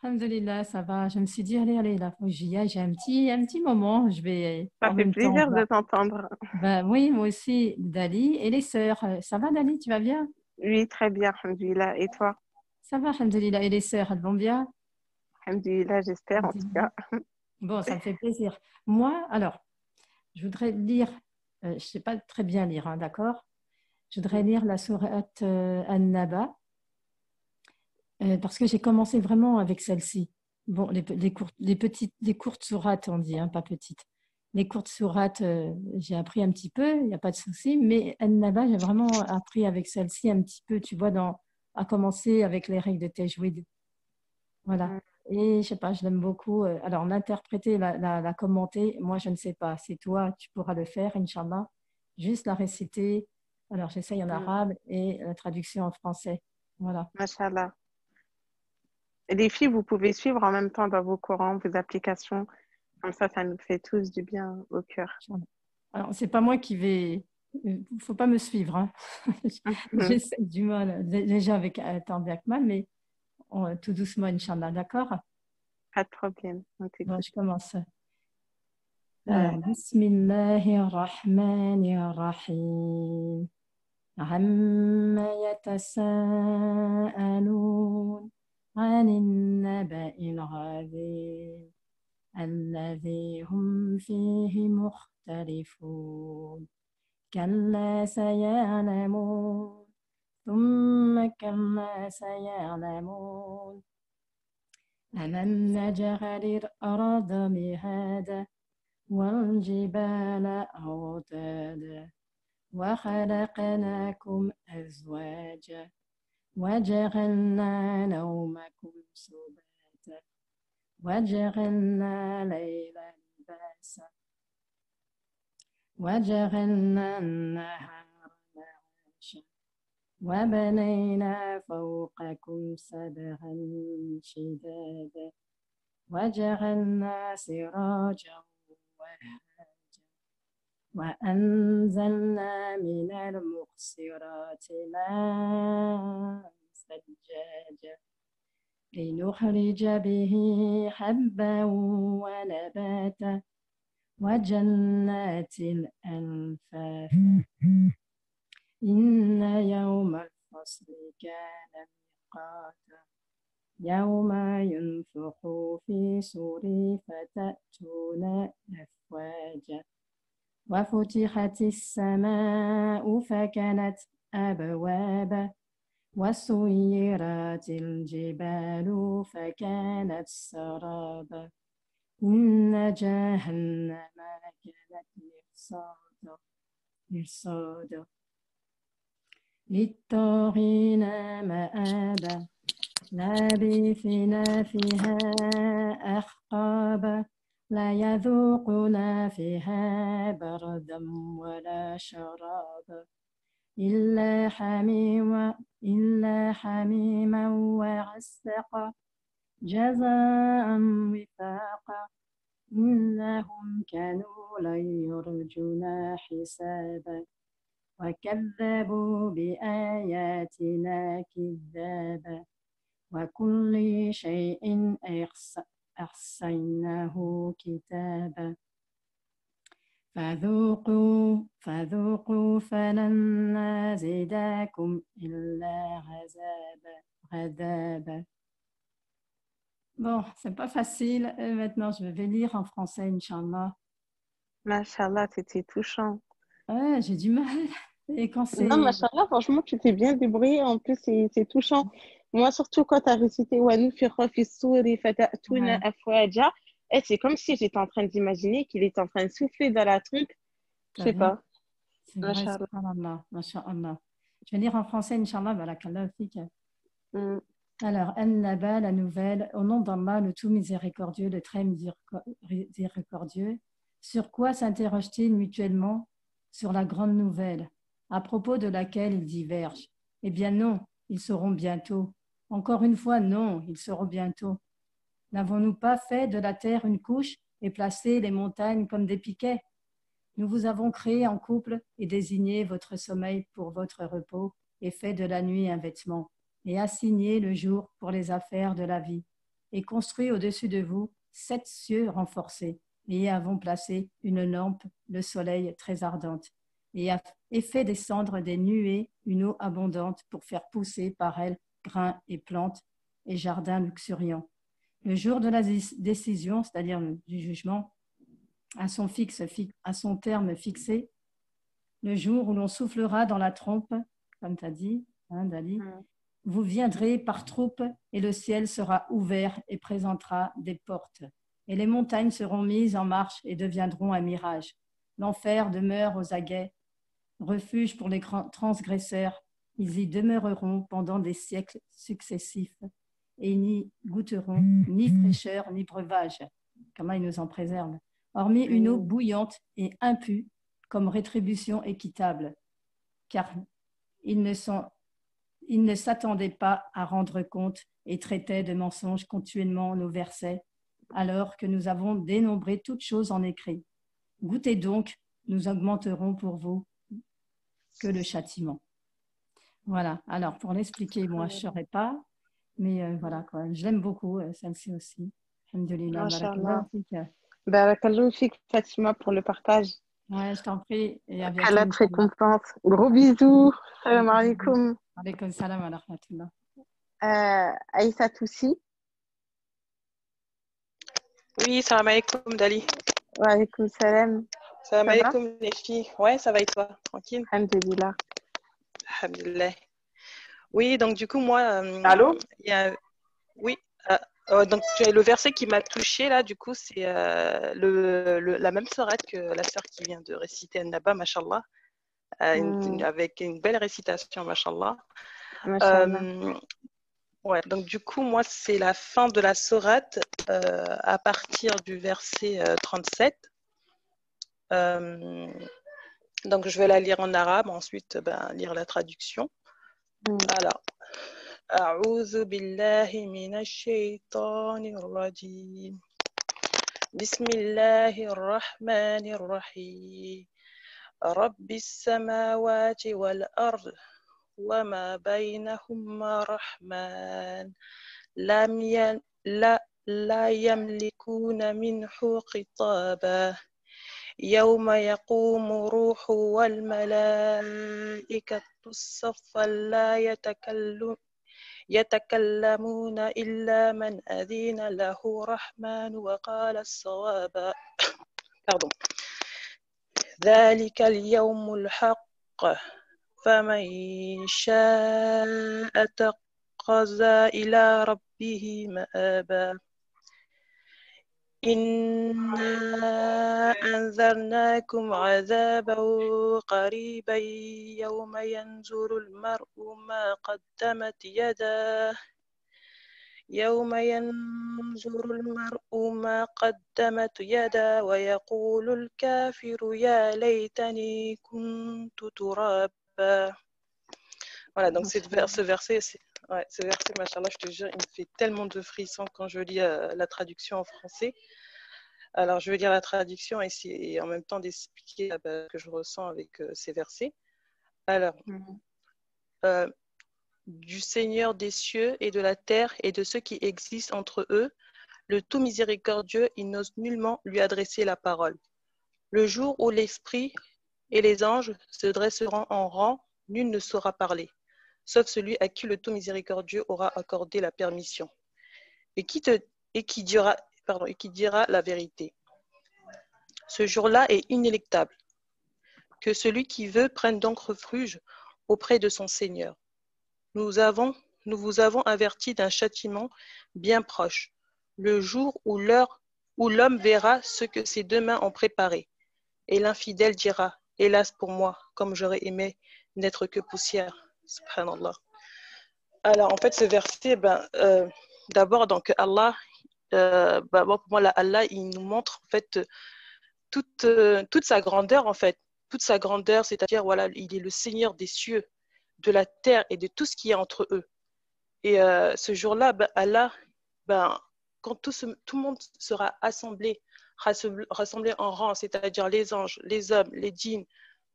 Alhamdulillah, ça va. Je me suis dit, allez, là, faut que j'y aille. J'ai un petit moment. Je vais Ça en fait même temps plaisir de voir. t'entendre. Ben oui, moi aussi, Dali et les sœurs. Ça va, Dali, tu vas bien? Oui, très bien, alhamdoulilah. Et toi? Ça va, alhamdulillah. Et les sœurs, elles vont bien? Alhamdoulilah, j'espère en tout Alhamdulillah. cas. Bon, ça me fait plaisir. Moi, alors, je voudrais lire, je ne sais pas très bien lire, hein, d'accord? Je voudrais lire la sourate An-Naba parce que j'ai commencé vraiment avec celle-ci. Bon, les courtes sourates, on dit, hein, pas petites. Les courtes sourates, j'ai appris un petit peu, il n'y a pas de souci, mais An-Naba, j'ai vraiment appris avec celle-ci un petit peu, tu vois, à commencer avec les règles de Tajwid. Voilà. Mm. Et je sais pas, je l'aime beaucoup. Alors, l'interpréter, la commenter, moi, je ne sais pas. C'est toi, tu pourras le faire, Inch'Allah. Juste la réciter. Alors, j'essaye en Mm. arabe et la traduction en français. Voilà. Mashallah. Et les filles, vous pouvez suivre en même temps dans vos Corans, vos applications. Comme ça nous fait tous du bien au cœur. Inch'Allah. Alors, c'est pas moi qui vais. Faut pas me suivre, hein. Mhm. J'essaie du mal, déjà avec tant bien que mal, mais tout doucement, Inch'Allah. D'accord? Pas de problème, on Bon, t'écoute. je commence. Alors, Bismillahirrahmanirrahim. عما يتساءلون عن النبأ العظيم الذي هم فيه مختلفون كلا سيعلمون ثم كلا سيعلمون ألم نجعل الأرض مهادا والجبال أوتادا وخلقناكم أزواجا وجعلنا نومكم سباتا وجعلنا الليل لباسا وجعلنا النهار معاشا وبنينا فوقكم سبعا شدادا وجعلنا سراجا وهاجا وأنزلنا من المقصرات ماء ثجاجا لنخرج به حبا ونباتا وجنات ألفافا إن يوم الفصل كان ميقاتا يوم ينفخ في صور فتأتون أفواجا وفتحت السماء فكانت أبوابا وسيرت الجبال فكانت سرابا إن جهنم كانت مرصادا للطاغين مآبا لابثين فيها أحقابا لا يذوقون فيها بردا ولا شرابا إلا حميما وغسقا جزاء وفاقا إنهم كانوا لا يرجون حسابا وكذبوا بآياتنا كذابا وكل شيء أحصيناه كتابا فذوقوا فلن نزيدكم إلا عذابا. Bon, c'est pas facile. Maintenant, je vais lire en français, Inch'Allah. Mashallah, c'était touchant. Ouais, j'ai du mal. Et quand Non, c'est... mashallah, franchement, tu t'es bien débrouillé. En plus, c'est touchant. Moi, surtout quand tu as récité وَنُفِخَ فِي الصُّورِ فَتَأْتُونَ Ouais, أَفْوَاجًا, et c'est comme si j'étais en train d'imaginer qu'il était en train de souffler dans la trompe. Je t'as sais vu? pas. C'est vrai, Mashallah. subhanallah, masha'Allah. Je vais lire en français, Inch'Allah, barakallahu fik. Mm. Alors, An-Naba, la nouvelle, au nom d'Allah, le tout miséricordieux, le très miséricordieux. Sur quoi s'interrogent-ils mutuellement? Sur la grande nouvelle, à propos de laquelle ils divergent. Eh bien non, ils sauront bientôt. Encore une fois, non, ils sauront bientôt. N'avons-nous pas fait de la terre une couche et placé les montagnes comme des piquets? Nous vous avons créé en couple et désigné votre sommeil pour votre repos et fait de la nuit un vêtement et assigné le jour pour les affaires de la vie et construit au-dessus de vous 7 cieux renforcés et y avons placé une lampe, le soleil très ardente et fait descendre des nuées une eau abondante pour faire pousser par elle grains et plantes et jardins luxuriants. Le jour de la décision, c'est-à-dire du jugement, à son terme fixé, le jour où l'on soufflera dans la trompe, comme tu as dit, Dali, vous viendrez par troupes et le ciel sera ouvert et présentera des portes. Et les montagnes seront mises en marche et deviendront un mirage. L'enfer demeure aux aguets, refuge pour les transgresseurs. Ils y demeureront pendant des siècles successifs et n'y goûteront ni fraîcheur ni breuvage. Comment ils nous en préservent? Hormis une eau bouillante et impue comme rétribution équitable, car ils ne s'attendaient pas à rendre compte et traitaient de mensonges continuellement nos versets, alors que nous avons dénombré toutes choses en écrit. Goûtez donc, nous augmenterons pour vous que le châtiment. Voilà, alors pour l'expliquer, moi je ne saurais pas, mais voilà, quoi. Je l'aime beaucoup, celle-ci aussi. Alhamdulillah, Masha'Allah. barakallahu fik. Barakallahu fik, Fatima, pour le partage. Ouais, je t'en prie, et à bientôt. Allah te récompense. Gros bisous. Salam alaikum. Alaykoum salam wa rahmatullah. Aïssa Toussi. Oui, salam alaikum, Dali. Wa alaikum salam. Salam alaikum, les filles. Ouais, ça va et toi? Tranquille? Alhamdulillah. Alhamdulillah. Oui, donc du coup, moi, Allô? Oui, donc le verset qui m'a touchée là, du coup, c'est la même sourate que la sœur qui vient de réciter An-Naba, mashallah, avec une belle récitation, mashallah. Ouais, donc du coup, moi, c'est la fin de la sourate à partir du verset 37. Donc, je vais la lire en arabe, ensuite lire la traduction. Alors, أعوذ بالله من الشيطان الرجيم بسم الله الرحمن الرحيم رب السماوات والأرض وما بينهما رحمن لا يملكون منه خطابا يوم يقوم الروح والملائكة صفا لا يتكلمون إلا من أذن له الرحمن وقال الصواب. Pardon. ذلك اليوم الحق فمن شاء اتخذ إلى ربه مآبا إنا أنذرناكم عذابا قريبا يوم ينظر المرء ما قدمت يداه ويقول الكافر يا ليتني كنت ترابا. Voilà, donc ce verset, machallah, je te jure, il me fait tellement de frissons quand je lis la traduction en français. Alors, je vais lire la traduction et en même temps d'expliquer ce que je ressens avec ces versets. Alors, du Seigneur des cieux et de la terre et de ceux qui existent entre eux, le tout miséricordieux, il n'ose nullement lui adresser la parole. Le jour où l'esprit et les anges se dresseront en rang, nul ne saura parler, sauf celui à qui le tout miséricordieux aura accordé la permission, et qui dira la vérité. Ce jour-là est inéluctable. Que celui qui veut prenne donc refuge auprès de son Seigneur. Nous vous avons averti d'un châtiment bien proche, le jour où l'homme verra ce que ses deux mains ont préparé. Et l'infidèle dira, hélas pour moi, comme j'aurais aimé n'être que poussière. Subhanallah. Alors, en fait, ce verset, d'abord, donc Allah, pour moi, Allah, il nous montre en fait toute sa grandeur, en fait. Toute sa grandeur, c'est-à-dire, voilà, il est le Seigneur des cieux, de la terre et de tout ce qui est entre eux. Et ce jour-là, Allah, quand tout le monde sera rassemblé en rang, c'est-à-dire les anges, les hommes, les djinns,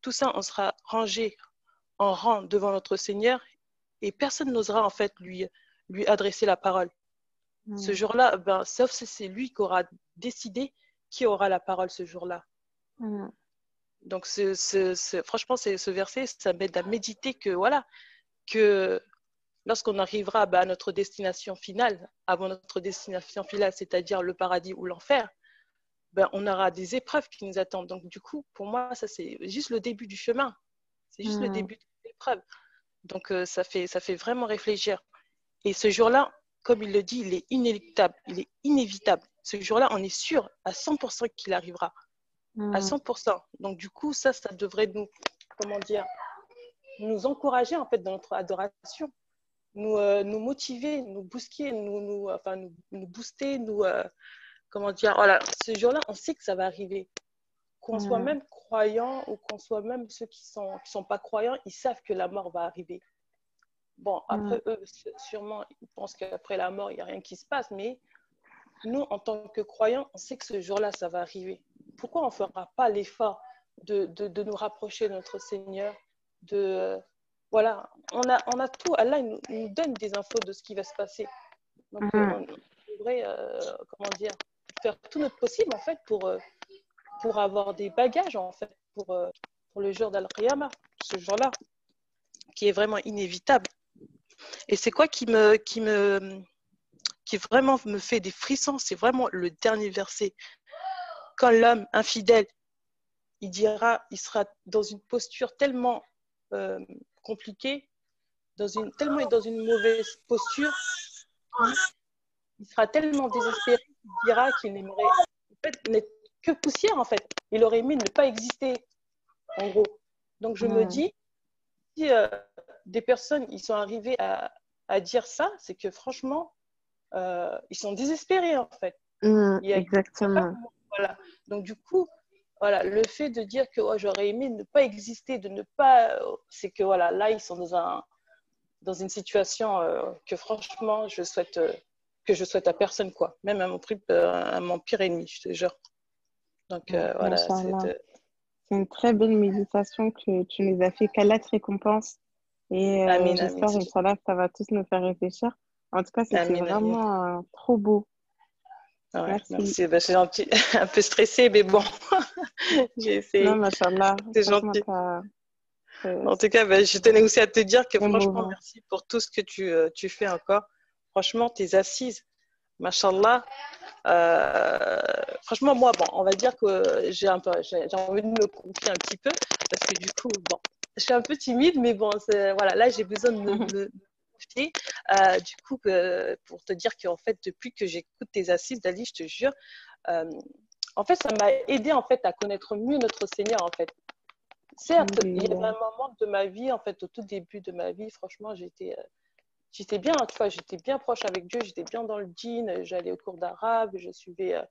tout ça, on sera rangé en rang devant notre Seigneur et personne n'osera en fait lui adresser la parole. Ce jour-là, ben, sauf si c'est lui qui aura décidé qui aura la parole ce jour-là. Donc, franchement, ce verset, ça m'aide à méditer que, voilà, que lorsqu'on arrivera à notre destination finale, avant notre destination finale, c'est-à-dire le paradis ou l'enfer, ben, on aura des épreuves qui nous attendent. Donc, du coup, pour moi, ça, c'est juste le début du chemin. C'est juste le début de l'épreuve. Donc, ça fait vraiment réfléchir. Et ce jour-là, comme il le dit, il est inéluctable, il est inévitable. Ce jour-là, on est sûr à 100% qu'il arrivera. À 100%. Donc, du coup, ça devrait nous, comment dire, nous encourager, en fait, dans notre adoration. Nous motiver, nous booster, nous booster, comment dire, voilà, ce jour-là, on sait que ça va arriver. Qu'on soit même croyant ou qu'on soit même ceux qui sont pas croyants, ils savent que la mort va arriver. Bon, après, eux, sûrement, ils pensent qu'après la mort, il n'y a rien qui se passe, mais nous, en tant que croyants, on sait que ce jour-là, ça va arriver. Pourquoi on ne fera pas l'effort de nous rapprocher de notre Seigneur, voilà, on a tout. Allah nous donne des infos de ce qui va se passer. Donc, on devrait, comment dire, faire tout notre possible, en fait, pour avoir des bagages, en fait, pour le jour d'Al-Qiyamah, ce jour-là, qui est vraiment inévitable. Et c'est quoi qui vraiment me fait des frissons, c'est vraiment le dernier verset. Quand l'homme infidèle, il sera dans une posture tellement compliquée, tellement dans une mauvaise posture, il sera tellement désespéré qu'il dira qu'il n'aimerait en fait, n'être que poussière, en fait. Il aurait aimé ne pas exister, en gros. Donc, je me dis, si des personnes ils sont arrivées à dire ça, c'est que franchement, ils sont désespérés, en fait. Exactement. Voilà. Donc, du coup, voilà, le fait de dire que j'aurais aimé ne pas exister, de ne pas. C'est que voilà, là, ils sont dans une situation que franchement, je souhaite à personne, quoi. Même à mon pire ennemi, je te jure. Donc, voilà. C'est une très belle méditation que tu nous as fait. Qu'Allah te récompense. Et j'espère, Inch'Allah, que ça va tous nous faire réfléchir. En tout cas, c'était vraiment trop beau. Ouais, merci. Ben, je suis un peu stressée, mais bon, j'ai essayé. Non, machallah. C'est gentil. En tout cas, ben, je tenais aussi à te dire que franchement, merci pour tout ce que tu fais encore. Franchement, tes assises, machallah. Franchement, moi, bon, on va dire que j'ai envie de me confier un petit peu parce que du coup, bon, je suis un peu timide, mais bon, voilà, là, j'ai besoin de me confier. Du coup, pour te dire qu'en fait, depuis que j'écoute tes assises, Dali, je te jure, en fait, ça m'a aidé en fait à connaître mieux notre Seigneur, en fait. Certes, il y avait un moment de ma vie, en fait, au tout début de ma vie, franchement, j'étais bien, tu vois, j'étais bien proche avec Dieu, j'étais bien dans le djinn, j'allais au cours d'arabe, je suivais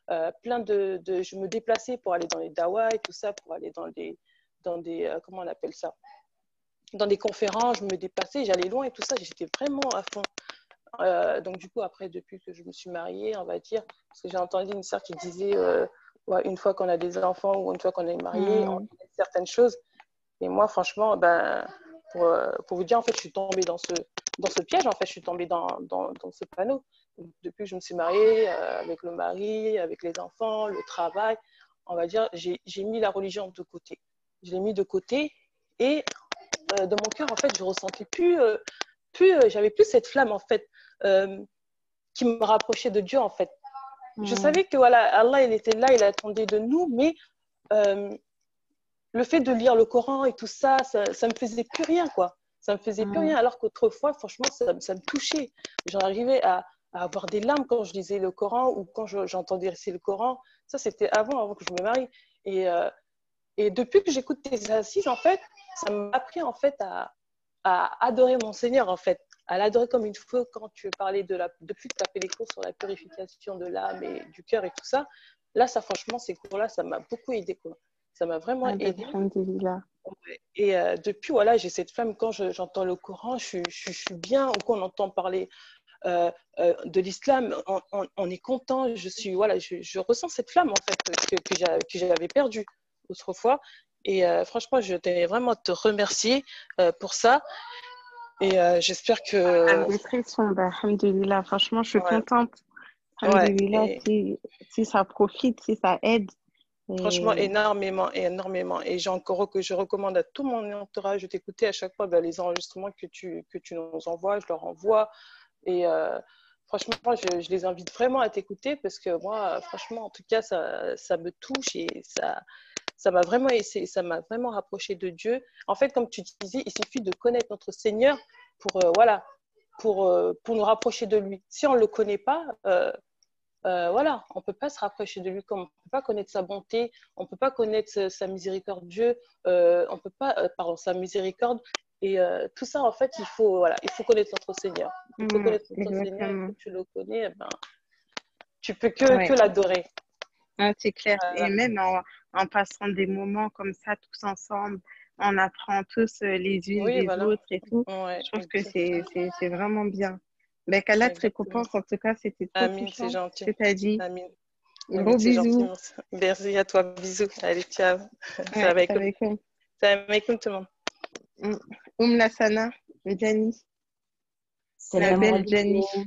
je me déplaçais pour aller dans les dawah et tout ça, pour aller dans des comment on appelle ça, dans des conférences, je me déplaçais, j'allais loin et tout ça, j'étais vraiment à fond. Donc du coup, après, depuis que je me suis mariée, on va dire, parce que j'ai entendu une sœur qui disait, une fois qu'on a des enfants ou une fois qu'on est marié, on fait certaines choses. Et moi, franchement, ben, pour vous dire, en fait, je suis tombée dans ce piège, en fait, je suis tombée dans ce panneau. Donc, depuis que je me suis mariée, avec le mari, avec les enfants, le travail, on va dire, j'ai mis la religion de côté. Je l'ai mis de côté et dans mon cœur, en fait, je ressentais j'avais plus cette flamme, en fait, qui me rapprochait de Dieu, en fait. Je savais que, voilà, Allah, il était là, il attendait de nous, mais le fait de lire le Coran et tout ça, ça me faisait plus rien, quoi. Ça me faisait plus rien, alors qu'autrefois, franchement, ça me touchait. J'en arrivais à avoir des larmes quand je lisais le Coran ou quand j'entendais réciter le Coran. Ça, c'était avant que je me marie. Et depuis que j'écoute tes assises, en fait, ça m'a appris, en fait, à adorer mon Seigneur, en fait. À l'adorer comme il faut. Quand tu parlais depuis que tu as fait les cours sur la purification de l'âme et du cœur et tout ça, là, ça, franchement, ces cours-là, ça m'a beaucoup aidé, quoi. Ça m'a vraiment aidé. Et depuis, voilà, j'ai cette flamme. Quand j'entends le Coran, je suis bien. Ou quand on entend parler de l'islam, on est content. Voilà, je ressens cette flamme en fait que j'avais perdue autrefois. Et franchement, je tenais vraiment à te remercier pour ça. Et j'espère que. Alhamdulillah, franchement, je suis Ouais, contente. ouais. Alhamdulillah, si ça profite, si ça aide. Franchement, Et énormément, énormément. Et je recommande à tout mon entourage de t'écouter à chaque fois les enregistrements que tu nous envoies, je leur envoie. Et franchement, je les invite vraiment à t'écouter parce que moi, franchement, en tout cas, ça me touche et ça m'a vraiment rapproché de Dieu. En fait, comme tu disais, il suffit de connaître notre Seigneur pour, voilà, pour nous rapprocher de lui. Si on ne le connaît pas, voilà, on ne peut pas se rapprocher de lui comme on ne peut pas connaître sa bonté, on ne peut pas connaître sa miséricorde Dieu, on peut pas, pardon, sa miséricorde. Et tout ça, en fait, il faut connaître notre Seigneur. Il faut connaître notre Seigneur et exactement. quand tu le connais, eh ben, tu peux que Ouais. l'adorer. C'est clair. Et Voilà. même en passant des moments comme ça, tous ensemble, on apprend tous les unes Oui, des voilà. autres et tout. Ouais, Je trouve que exactement. c'est vraiment bien. Ben, qu'Allah te Exactement. récompense. En tout cas, c'était trop Amine, c'est touchant ce gentil. que tu as dit. Amine. Gros Amine, c'est gentil. bisous. Merci à toi. Bisous. Allez, ciao. Ouais, Salam alaikum. avec Salam alaikum tout le monde. Lassana, Jani, la Salam belle Jani. alaikum.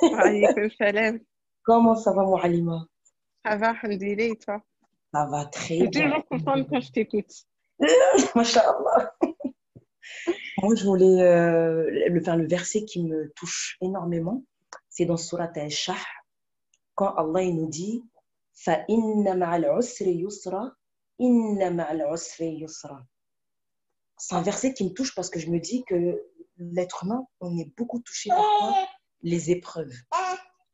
Wa alaykoum salam. Comment ça va, Mouhalima? Ça va, alhamdoulilah, et toi? Ça va Je très suis bien. toujours contente quand je t'écoute. Masha'Allah. Moi, je voulais faire le verset qui me touche énormément. C'est dans Surat Al-Shah, quand Allah il nous dit فَإِنَّ مَعَ الْعُسْرِ يُسْرًا إِنَّ مَعَ الْعُسْرِ يُسْرًا. C'est un verset qui me touche parce que je me dis que l'être humain, on est beaucoup touché par les épreuves.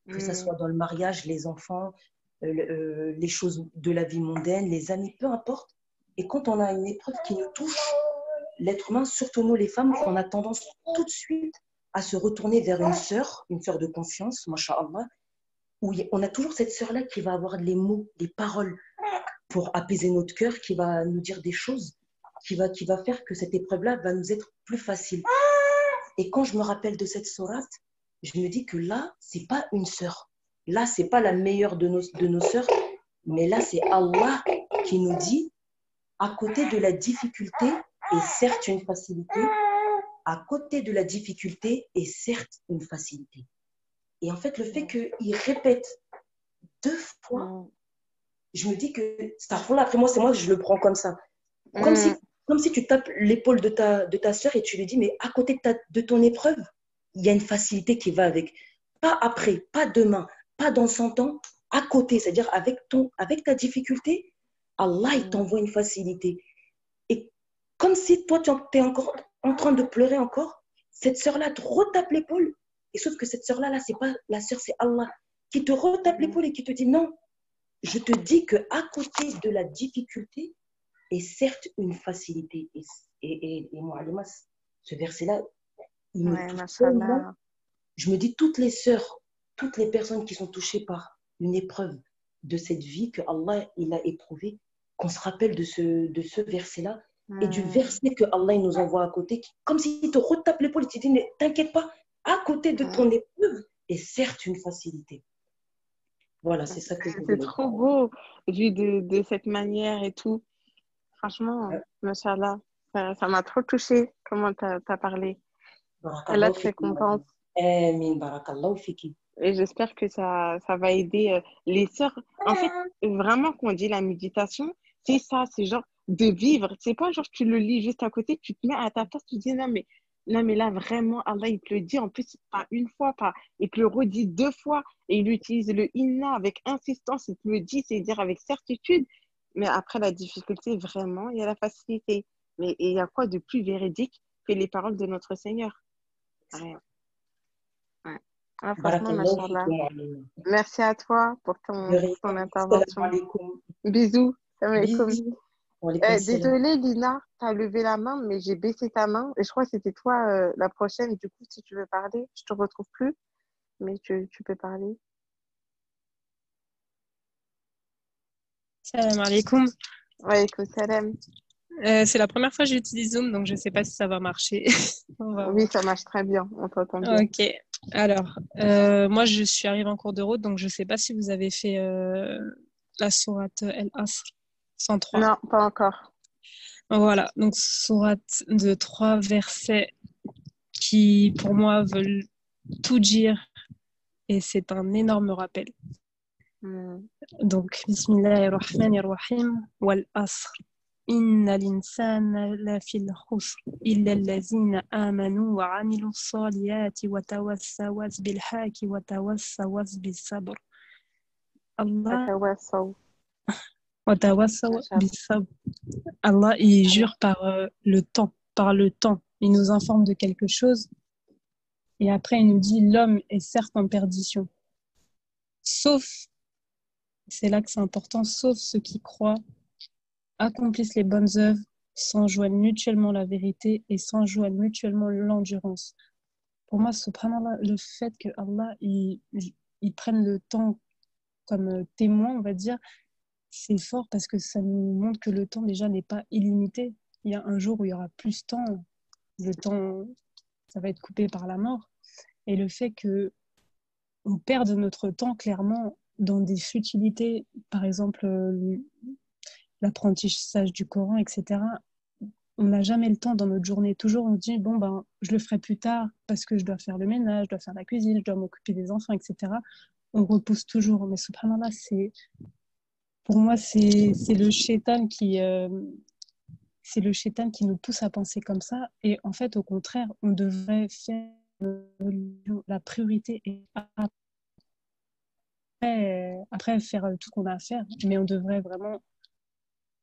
Que ce soit dans le mariage, les enfants, les choses de la vie mondaine, les amis, peu importe. Et quand on a une épreuve qui nous touche, l'être humain, surtout nous les femmes, on a tendance tout de suite à se retourner vers une sœur de confiance, masha'Allah, où on a toujours cette sœur-là qui va avoir les mots, les paroles pour apaiser notre cœur, qui va nous dire des choses, qui va faire que cette épreuve-là va nous être plus facile. Et quand je me rappelle de cette sourate, je me dis que là, c'est pas une sœur. Là, c'est pas la meilleure de nos sœurs, mais là, c'est Allah qui nous dit, à côté de la difficulté est certes une facilité, à côté de la difficulté est certes une facilité. Et en fait, le fait qu'il répète 2 fois, je me dis que, après moi, c'est moi, je le prends comme ça. Comme si tu tapes l'épaule de ta sœur et tu lui dis, mais à côté de ton épreuve, il y a une facilité qui va avec. Pas après, pas demain, pas dans 100 ans, à côté, c'est-à-dire avec ta difficulté, Allah, il t'envoie une facilité. Et comme si toi, tu es encore en train de pleurer encore, cette sœur-là te retape l'épaule. Et sauf que cette sœur-là, là, c'est pas la sœur, c'est Allah qui te retape l'épaule et qui te dit, non, je te dis qu'à côté de la difficulté est certes une facilité. Et moi, ce verset-là, il me touche tellement. Je me dis, toutes les sœurs, toutes les personnes qui sont touchées par une épreuve de cette vie que Allah il a éprouvée, qu'on se rappelle de ce verset-là et du verset que Allah il nous envoie à côté, comme s'il te retape l'épaule et te dit, mais t'inquiète pas, à côté de ton épreuve est certes une facilité. Voilà, c'est ça que je voulais C'est trop beau, vu de cette manière et tout. Franchement, Machallah, ça m'a trop touchée, comment tu as parlé. Allah te récompense. Amin, barakallahu fiki. Et j'espère que ça va aider les sœurs. En fait, vraiment, quand on dit la méditation, c'est ça, c'est genre de vivre. C'est pas genre tu le lis juste à côté, tu te mets à ta place, tu te dis non, mais là, vraiment, Allah, il te le dit. En plus, pas une fois, il te le redit 2 fois. Et il utilise le inna avec insistance. Il te le dit, c'est dire avec certitude. Mais après la difficulté, vraiment, il y a la facilité. Mais il y a quoi de plus véridique que les paroles de notre Seigneur? Rien. Ouais. Ah, franchement, machallah. Merci à toi pour ton intervention. Bisous. Désolée, Lina, tu as levé la main, mais j'ai baissé ta main. Et je crois que c'était toi la prochaine. Du coup, si tu veux parler, je te retrouve plus. Mais tu peux parler. Salam alaikum. Wa alaykoum salam. C'est la première fois que j'utilise Zoom, donc je ne sais pas si ça va marcher. On va Oui, voir. ça marche très bien. On t'entend bien. Ok. Alors, moi, je suis arrivée en cours de route, donc je ne sais pas si vous avez fait la sourate El Asr 103. Non, pas encore. Voilà, donc sourate de 3 versets qui, pour moi, veulent tout dire et c'est un énorme rappel. Donc, Bismillahirrahmanirrahim, wal asr. Inna l'insana lafil khusr, illa allazina amanu wa amilu saliyati wa tawassawas bil haqi wa tawassawas bis sabr. Allah Watawassaw. wa tawassaw Mashallah. bis sabr. Allah, il jure par le temps, par le temps. Il nous informe de quelque chose et après il nous dit l'homme est certes en perdition. Sauf, c'est là que c'est important, sauf ceux qui croient, accomplissent les bonnes œuvres, s'enjoignent mutuellement la vérité et s'enjoignent mutuellement l'endurance. Pour moi, subhanallah, le fait que Allah il prenne le temps comme témoin, on va dire, c'est fort parce que ça nous montre que le temps déjà n'est pas illimité. Il y a un jour où il y aura plus de temps, le temps, ça va être coupé par la mort. Et le fait que on perde notre temps clairement dans des futilités, par exemple l'apprentissage du Coran, etc. On n'a jamais le temps dans notre journée. Toujours on se dit, bon, ben, je le ferai plus tard parce que je dois faire le ménage, je dois faire la cuisine, je dois m'occuper des enfants, etc. On repousse toujours. Mais subhanallah, pour moi, c'est le shaitan c'est le shaitan qui nous pousse à penser comme ça. Et en fait, au contraire, on devrait faire la priorité et après faire tout ce qu'on a à faire. Mais on devrait vraiment,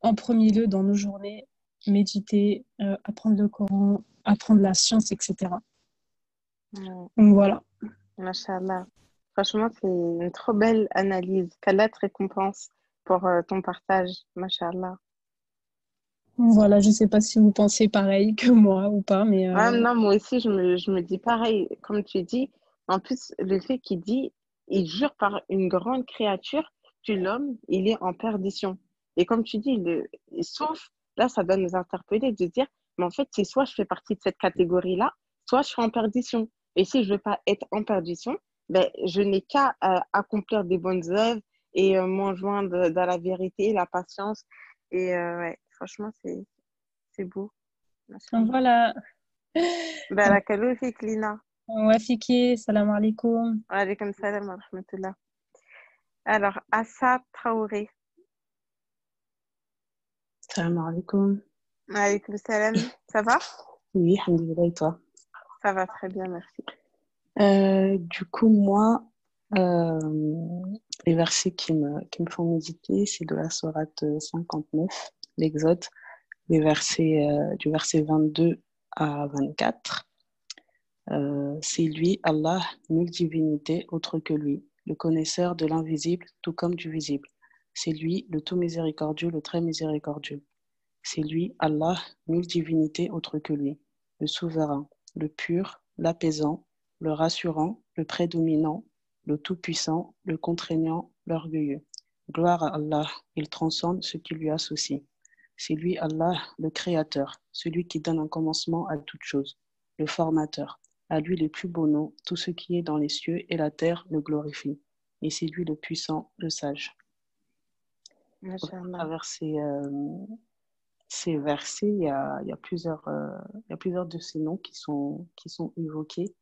en premier lieu, dans nos journées, méditer, apprendre le Coran, apprendre la science, etc. Donc voilà. Mashallah. Franchement, c'est une trop belle analyse. Qu'Allah te récompense pour ton partage. Mashallah. Voilà, je ne sais pas si vous pensez pareil que moi ou pas, mais Ouais, non, moi aussi, je me dis pareil. Comme tu dis, en plus, le fait qu'il dit, il jure par une grande créature que l'homme, il est en perdition. Et comme tu dis, sauf, là, ça doit nous interpeller de dire, mais en fait, c'est soit je fais partie de cette catégorie-là, soit je suis en perdition. Et si je veux pas être en perdition, ben, je n'ai qu'à accomplir des bonnes œuvres et m'enjoindre dans la vérité, la patience. Et ouais, franchement, c'est beau. donc Machallah. voilà. Barakallahu fik, Lina. Wafiki, salam alaikum. Wa alaykum salam wa rahmatullah. Alors, Assa Traoré. Salam alaikum. Wa alaykum salam. Ça va? Oui, alhamdoulilah, et toi? Ça va très bien, merci. Du coup, moi, les versets qui me font méditer, c'est de la sourate 59, l'Exode, les versets, du verset 22 à 24. C'est lui, Allah, nulle divinité autre que lui, le connaisseur de l'invisible tout comme du visible. C'est lui, le tout miséricordieux, le très miséricordieux. C'est lui, Allah, nulle divinité autre que lui, le souverain, le pur, l'apaisant, le rassurant, le prédominant, le tout-puissant, le contraignant, l'orgueilleux. Gloire à Allah, il transcende ce qui lui associe. C'est lui, Allah, le créateur, celui qui donne un commencement à toute chose, le formateur. À lui les plus beaux noms, tout ce qui est dans les cieux et la terre le glorifie. Et c'est lui le puissant, le sage. À travers ces versets, il y a plusieurs de ces noms qui sont évoqués.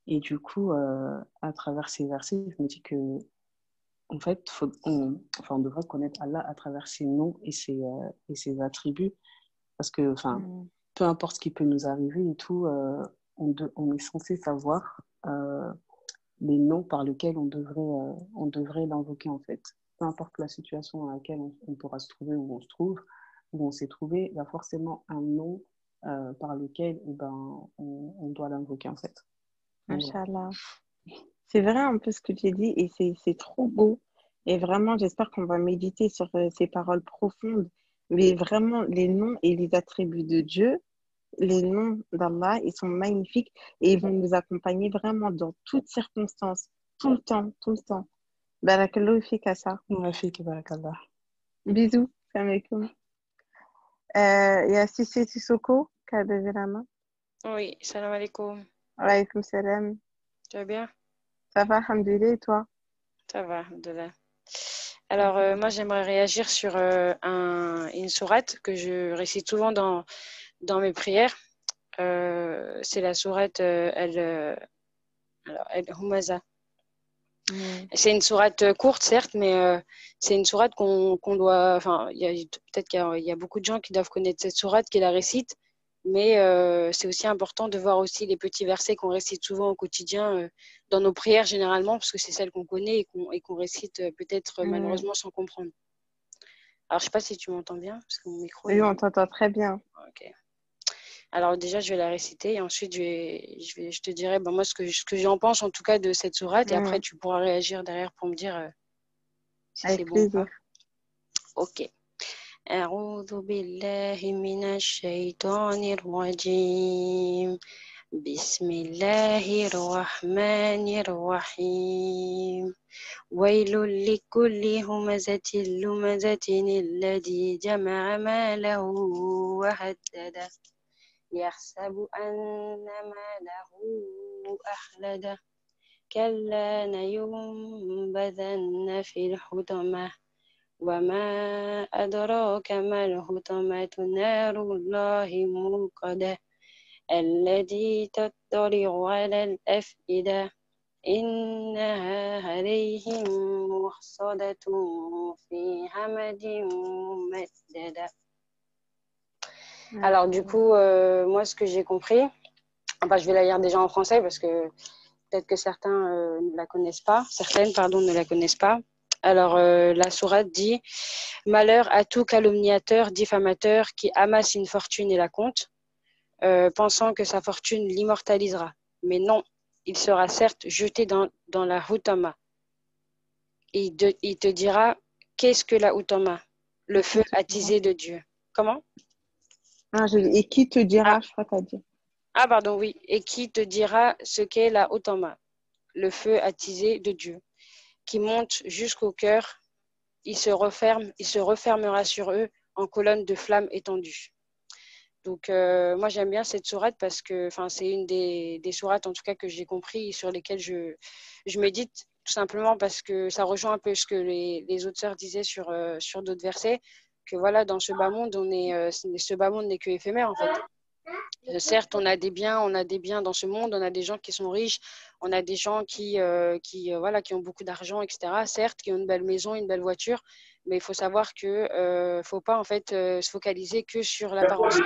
Et du coup, à travers ces versets, je me dis que, en fait, on devrait connaître Allah à travers ses noms et ses attributs. Parce que, peu importe ce qui peut nous arriver et tout, on est censé savoir les noms par lesquels on devrait l'invoquer, en fait. Peu importe la situation dans laquelle on pourra se trouver, où on se trouve, où on s'est trouvé, il y a forcément un nom par lequel on doit l'invoquer, en fait. Machallah. C'est vrai un peu ce que tu dis et c'est trop beau. Et vraiment, j'espère qu'on va méditer sur ces paroles profondes. Mais vraiment, les noms et les attributs de Dieu, les noms d'Allah, ils sont magnifiques et ils vont nous accompagner vraiment dans toutes circonstances, tout le temps, tout le temps. Barakallahu fik, Assa. Wa fik, barakallah. Bisous. Salam alaikum. Il y a Sissi Sissoko qui a levé la main. Oui, salam alaikum. Wa alaykoum salam. Tu vas bien? Ça va, alhamdoulilah, et toi? Ça va, alhamdoulilah. Alors, moi, j'aimerais réagir sur une sourate que je récite souvent dans mes prières. C'est la sourate Al-Humaza. C'est une sourate courte, certes, mais c'est une sourate qu'on doit. Enfin, peut-être qu'il y a beaucoup de gens qui doivent connaître cette sourate, qui la récitent, mais c'est aussi important de voir aussi les petits versets qu'on récite souvent au quotidien dans nos prières généralement, parce que c'est celle qu'on connaît et qu'on récite peut-être malheureusement sans comprendre. Alors, je ne sais pas si tu m'entends bien, parce que mon micro. Oui, on t'entend très bien. Ok. Alors déjà, je vais la réciter et ensuite, je te dirai moi ce que j'en pense en tout cas de cette sourate et après, tu pourras réagir derrière pour me dire si c'est bon ou pas. Ok. أعوذ بالله من الشيطان الرجيم بسم الله الرحمن الرحيم ويل لكل همزة لمزة الذي جمع ماله وهدده يحسب أن ماله أخلده كلا لينبذن في الحطمة وما أدراك ما الحطمة نار الله الموقدة التي تطلع على الأفئدة إنها عليهم مؤصدة في حمد ممددة. Alors du coup, moi ce que j'ai compris, enfin je vais la lire déjà en français parce que peut-être que certains ne la connaissent pas, certaines pardon ne la connaissent pas. Alors la sourate dit « Malheur à tout calomniateur, diffamateur qui amasse une fortune et la compte, pensant que sa fortune l'immortalisera. Mais non, il sera certes jeté dans la Hutama. Et il te dira « Qu'est-ce que la Hutama ?» Le feu attisé de Dieu. Comment? Et qui te dira, je crois que tu as dit. Ah, pardon, oui. Et qui te dira ce qu'est la Hutama, le feu attisé de Dieu, qui monte jusqu'au cœur, il se refermera sur eux en colonne de flammes étendues. Donc, moi, j'aime bien cette sourate parce que c'est une des sourates, en tout cas, que j'ai compris et sur lesquelles je médite, tout simplement parce que ça rejoint un peu ce que les autres sœurs disaient sur d'autres versets, que voilà, dans ce bas monde, ce bas monde n'est que éphémère, en fait. Certes, on a des biens dans ce monde, on a des gens qui sont riches, on a des gens qui ont beaucoup d'argent, etc. Certes, qui ont une belle maison, une belle voiture, mais il faut savoir que faut pas en fait se focaliser que sur l'apparence.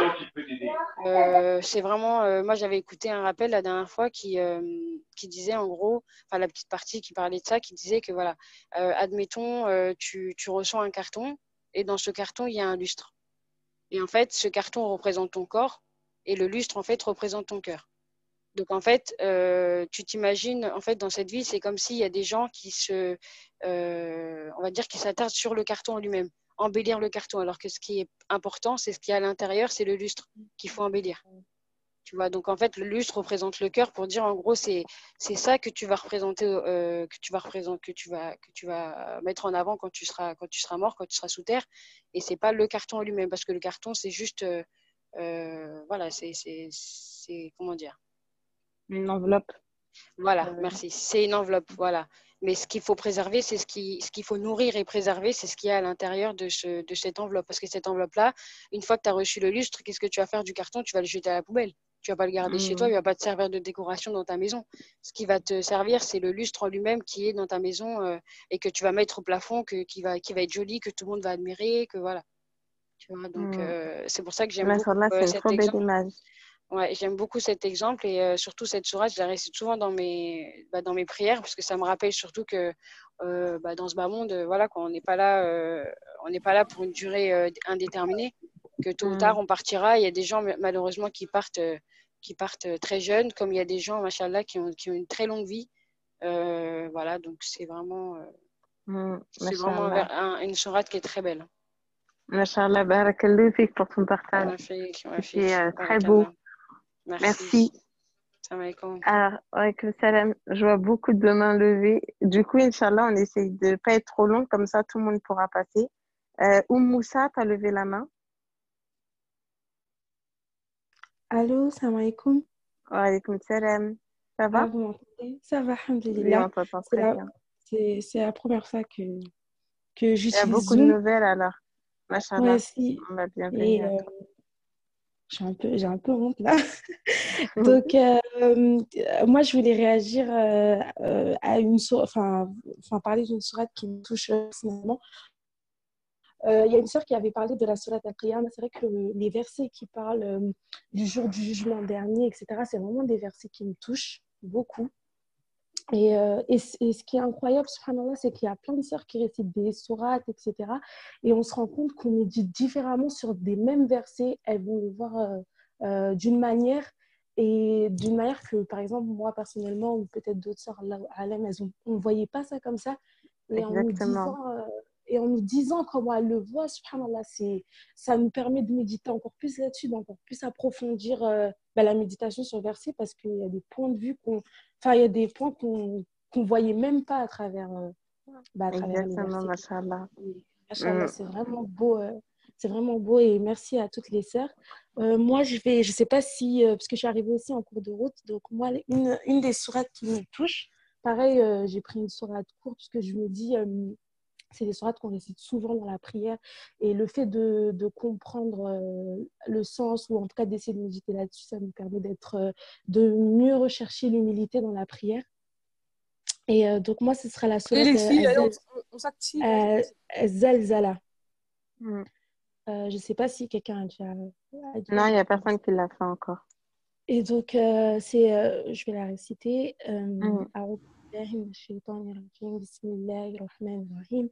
C'est vraiment, moi j'avais écouté un rappel la dernière fois qui disait en gros, la petite partie qui parlait de ça, qui disait que voilà, admettons, tu reçois un carton et dans ce carton il y a un lustre. Et en fait, ce carton représente ton corps. Et le lustre, en fait, représente ton cœur. Donc, en fait, tu t'imagines, en fait, dans cette vie, c'est comme s'il y a des gens qui on va dire, qui s'attardent sur le carton en lui-même, embellir le carton. Alors que ce qui est important, c'est ce qu'il y a à l'intérieur, c'est le lustre qu'il faut embellir. Tu vois, donc en fait, le lustre représente le cœur pour dire, en gros, c'est ça que tu vas représenter, que tu vas mettre en avant quand tu seras mort, quand tu seras sous terre. Et c'est pas le carton en lui-même, parce que le carton, c'est juste voilà, c'est comment dire? Une enveloppe. Voilà, merci. C'est une enveloppe, voilà. Mais ce qu'il faut préserver, c'est ce qu'il faut nourrir et préserver, c'est ce qu'il y a à l'intérieur de cette enveloppe. Parce que cette enveloppe-là, une fois que tu as reçu le lustre, qu'est-ce que tu vas faire du carton? Tu vas le jeter à la poubelle. Tu vas pas le garder chez toi, il va pas te servir de décoration dans ta maison. Ce qui va te servir, c'est le lustre en lui-même qui est dans ta maison et que tu vas mettre au plafond, qui va être joli, que tout le monde va admirer, que voilà. Tu vois, donc c'est pour ça que j'aime beaucoup cet exemple. Ouais, j'aime beaucoup cet exemple et surtout cette sourate, je la récite souvent dans mes prières parce que ça me rappelle surtout que dans ce bas monde, voilà, on n'est pas là pour une durée indéterminée, que tôt ou tard on partira. Il y a des gens malheureusement qui partent très jeunes, comme il y a des gens, machallah, qui ont une très longue vie. Voilà, donc c'est vraiment une sourate qui est très belle. Masha'Allah, barakallahu fik pour ton partage. C'est très beau. Merci. Alors, avec salam, je vois beaucoup de mains levées. Du coup, Inch'Allah, on essaye de ne pas être trop long, comme ça tout le monde pourra passer. Moussa, tu as levé la main. Allô, salam alaikum. Wa alaykoum salam. Ça Ah, va? vous m'entendez? Ça va, Oui, alhamdulillah. on t'entend C'est très la, bien. c'est la première fois que Il y a j'utilise beaucoup de Zoom. nouvelles alors. Ouais, Machallah. si. Bienvenue Et à toi. j'ai un peu honte là. Donc, moi, je voulais réagir à enfin, parler d'une sourate qui me touche personnellement. Il y a une sœur qui avait parlé de la sourate Al-Qiyamah. C'est vrai que les versets qui parlent du jour du jugement dernier, etc., c'est vraiment des versets qui me touchent beaucoup. Et ce qui est incroyable, subhanallah, c'est qu'il y a plein de sœurs qui récitent des sourates, etc. Et on se rend compte qu'on médite différemment sur des mêmes versets. Elles vont le voir d'une manière, et d'une manière que, par exemple, moi, personnellement, ou peut-être d'autres sœurs, Allahu a'lam, on ne voyait pas ça comme ça. Et Exactement. en nous disant comment elles le voient, subhanallah, ça nous permet de méditer encore plus là-dessus, d'encore plus approfondir la méditation sur le verset, parce qu'il y a des points de vue il y a des points qu'on voyait même pas à travers les Exactement, versets. machallah. Et, machallah, c'est vraiment beau. C'est vraiment beau et merci à toutes les sœurs. Moi, je sais pas si, parce que je suis arrivée aussi en cours de route, donc moi, une des sourates qui me touche, pareil, j'ai pris une sourate courte parce que je me dis, c'est des sourates qu'on récite souvent dans la prière et le fait de comprendre le sens ou en tout cas d'essayer de méditer là-dessus, ça nous permet de mieux rechercher l'humilité dans la prière. Et donc moi, ce sera la Et sourate les filles, allez, on s'active. Zalzala. Mm. Je ne sais pas si quelqu'un a déjà Non, il n'y a personne qui l'a fait encore. Et donc, je vais la réciter. أعوذ بالله من الشيطان الرجيم بسم الله الرحمن الرحيم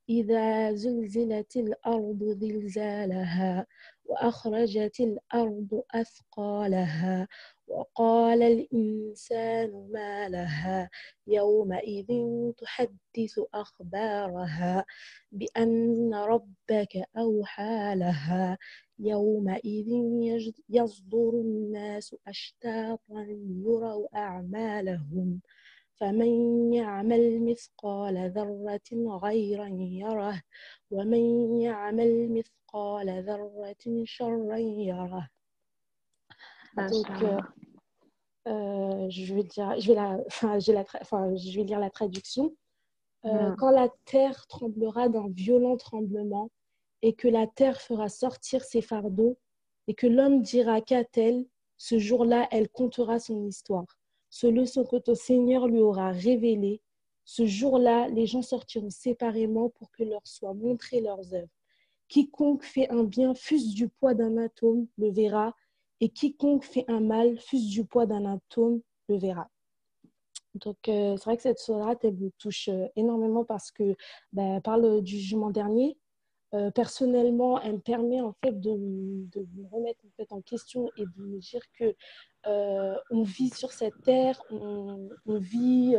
إذا زلزلت الأرض زلزالها وأخرجت الأرض أثقالها وقال الإنسان ما لها يومئذ تحدث أخبارها بأن ربك أوحى لها يومئذ يصدر الناس أشتاتا ليروا أعمالهم فمن يعمل مثقال ذرة خيرا يره ومن يعمل مثقال ذرة شرا يره. Donc, je vais lire la traduction. Quand la terre tremblera d'un violent tremblement et que la terre fera sortir ses fardeaux et que l'homme dira qu'a-t-elle, ce jour-là, elle contera son histoire. Ce leçon que ton Seigneur lui aura révélé, ce jour-là, les gens sortiront séparément pour que leur soient montrées leurs œuvres. Quiconque fait un bien, fût-ce du poids d'un atome, le verra, et quiconque fait un mal, fût-ce du poids d'un atome, le verra. Donc, c'est vrai que cette sourate, elle me touche énormément parce que elle parle du jugement dernier. Personnellement, elle me permet en fait de me remettre en fait en question et de me dire que on vit sur cette terre, on vit,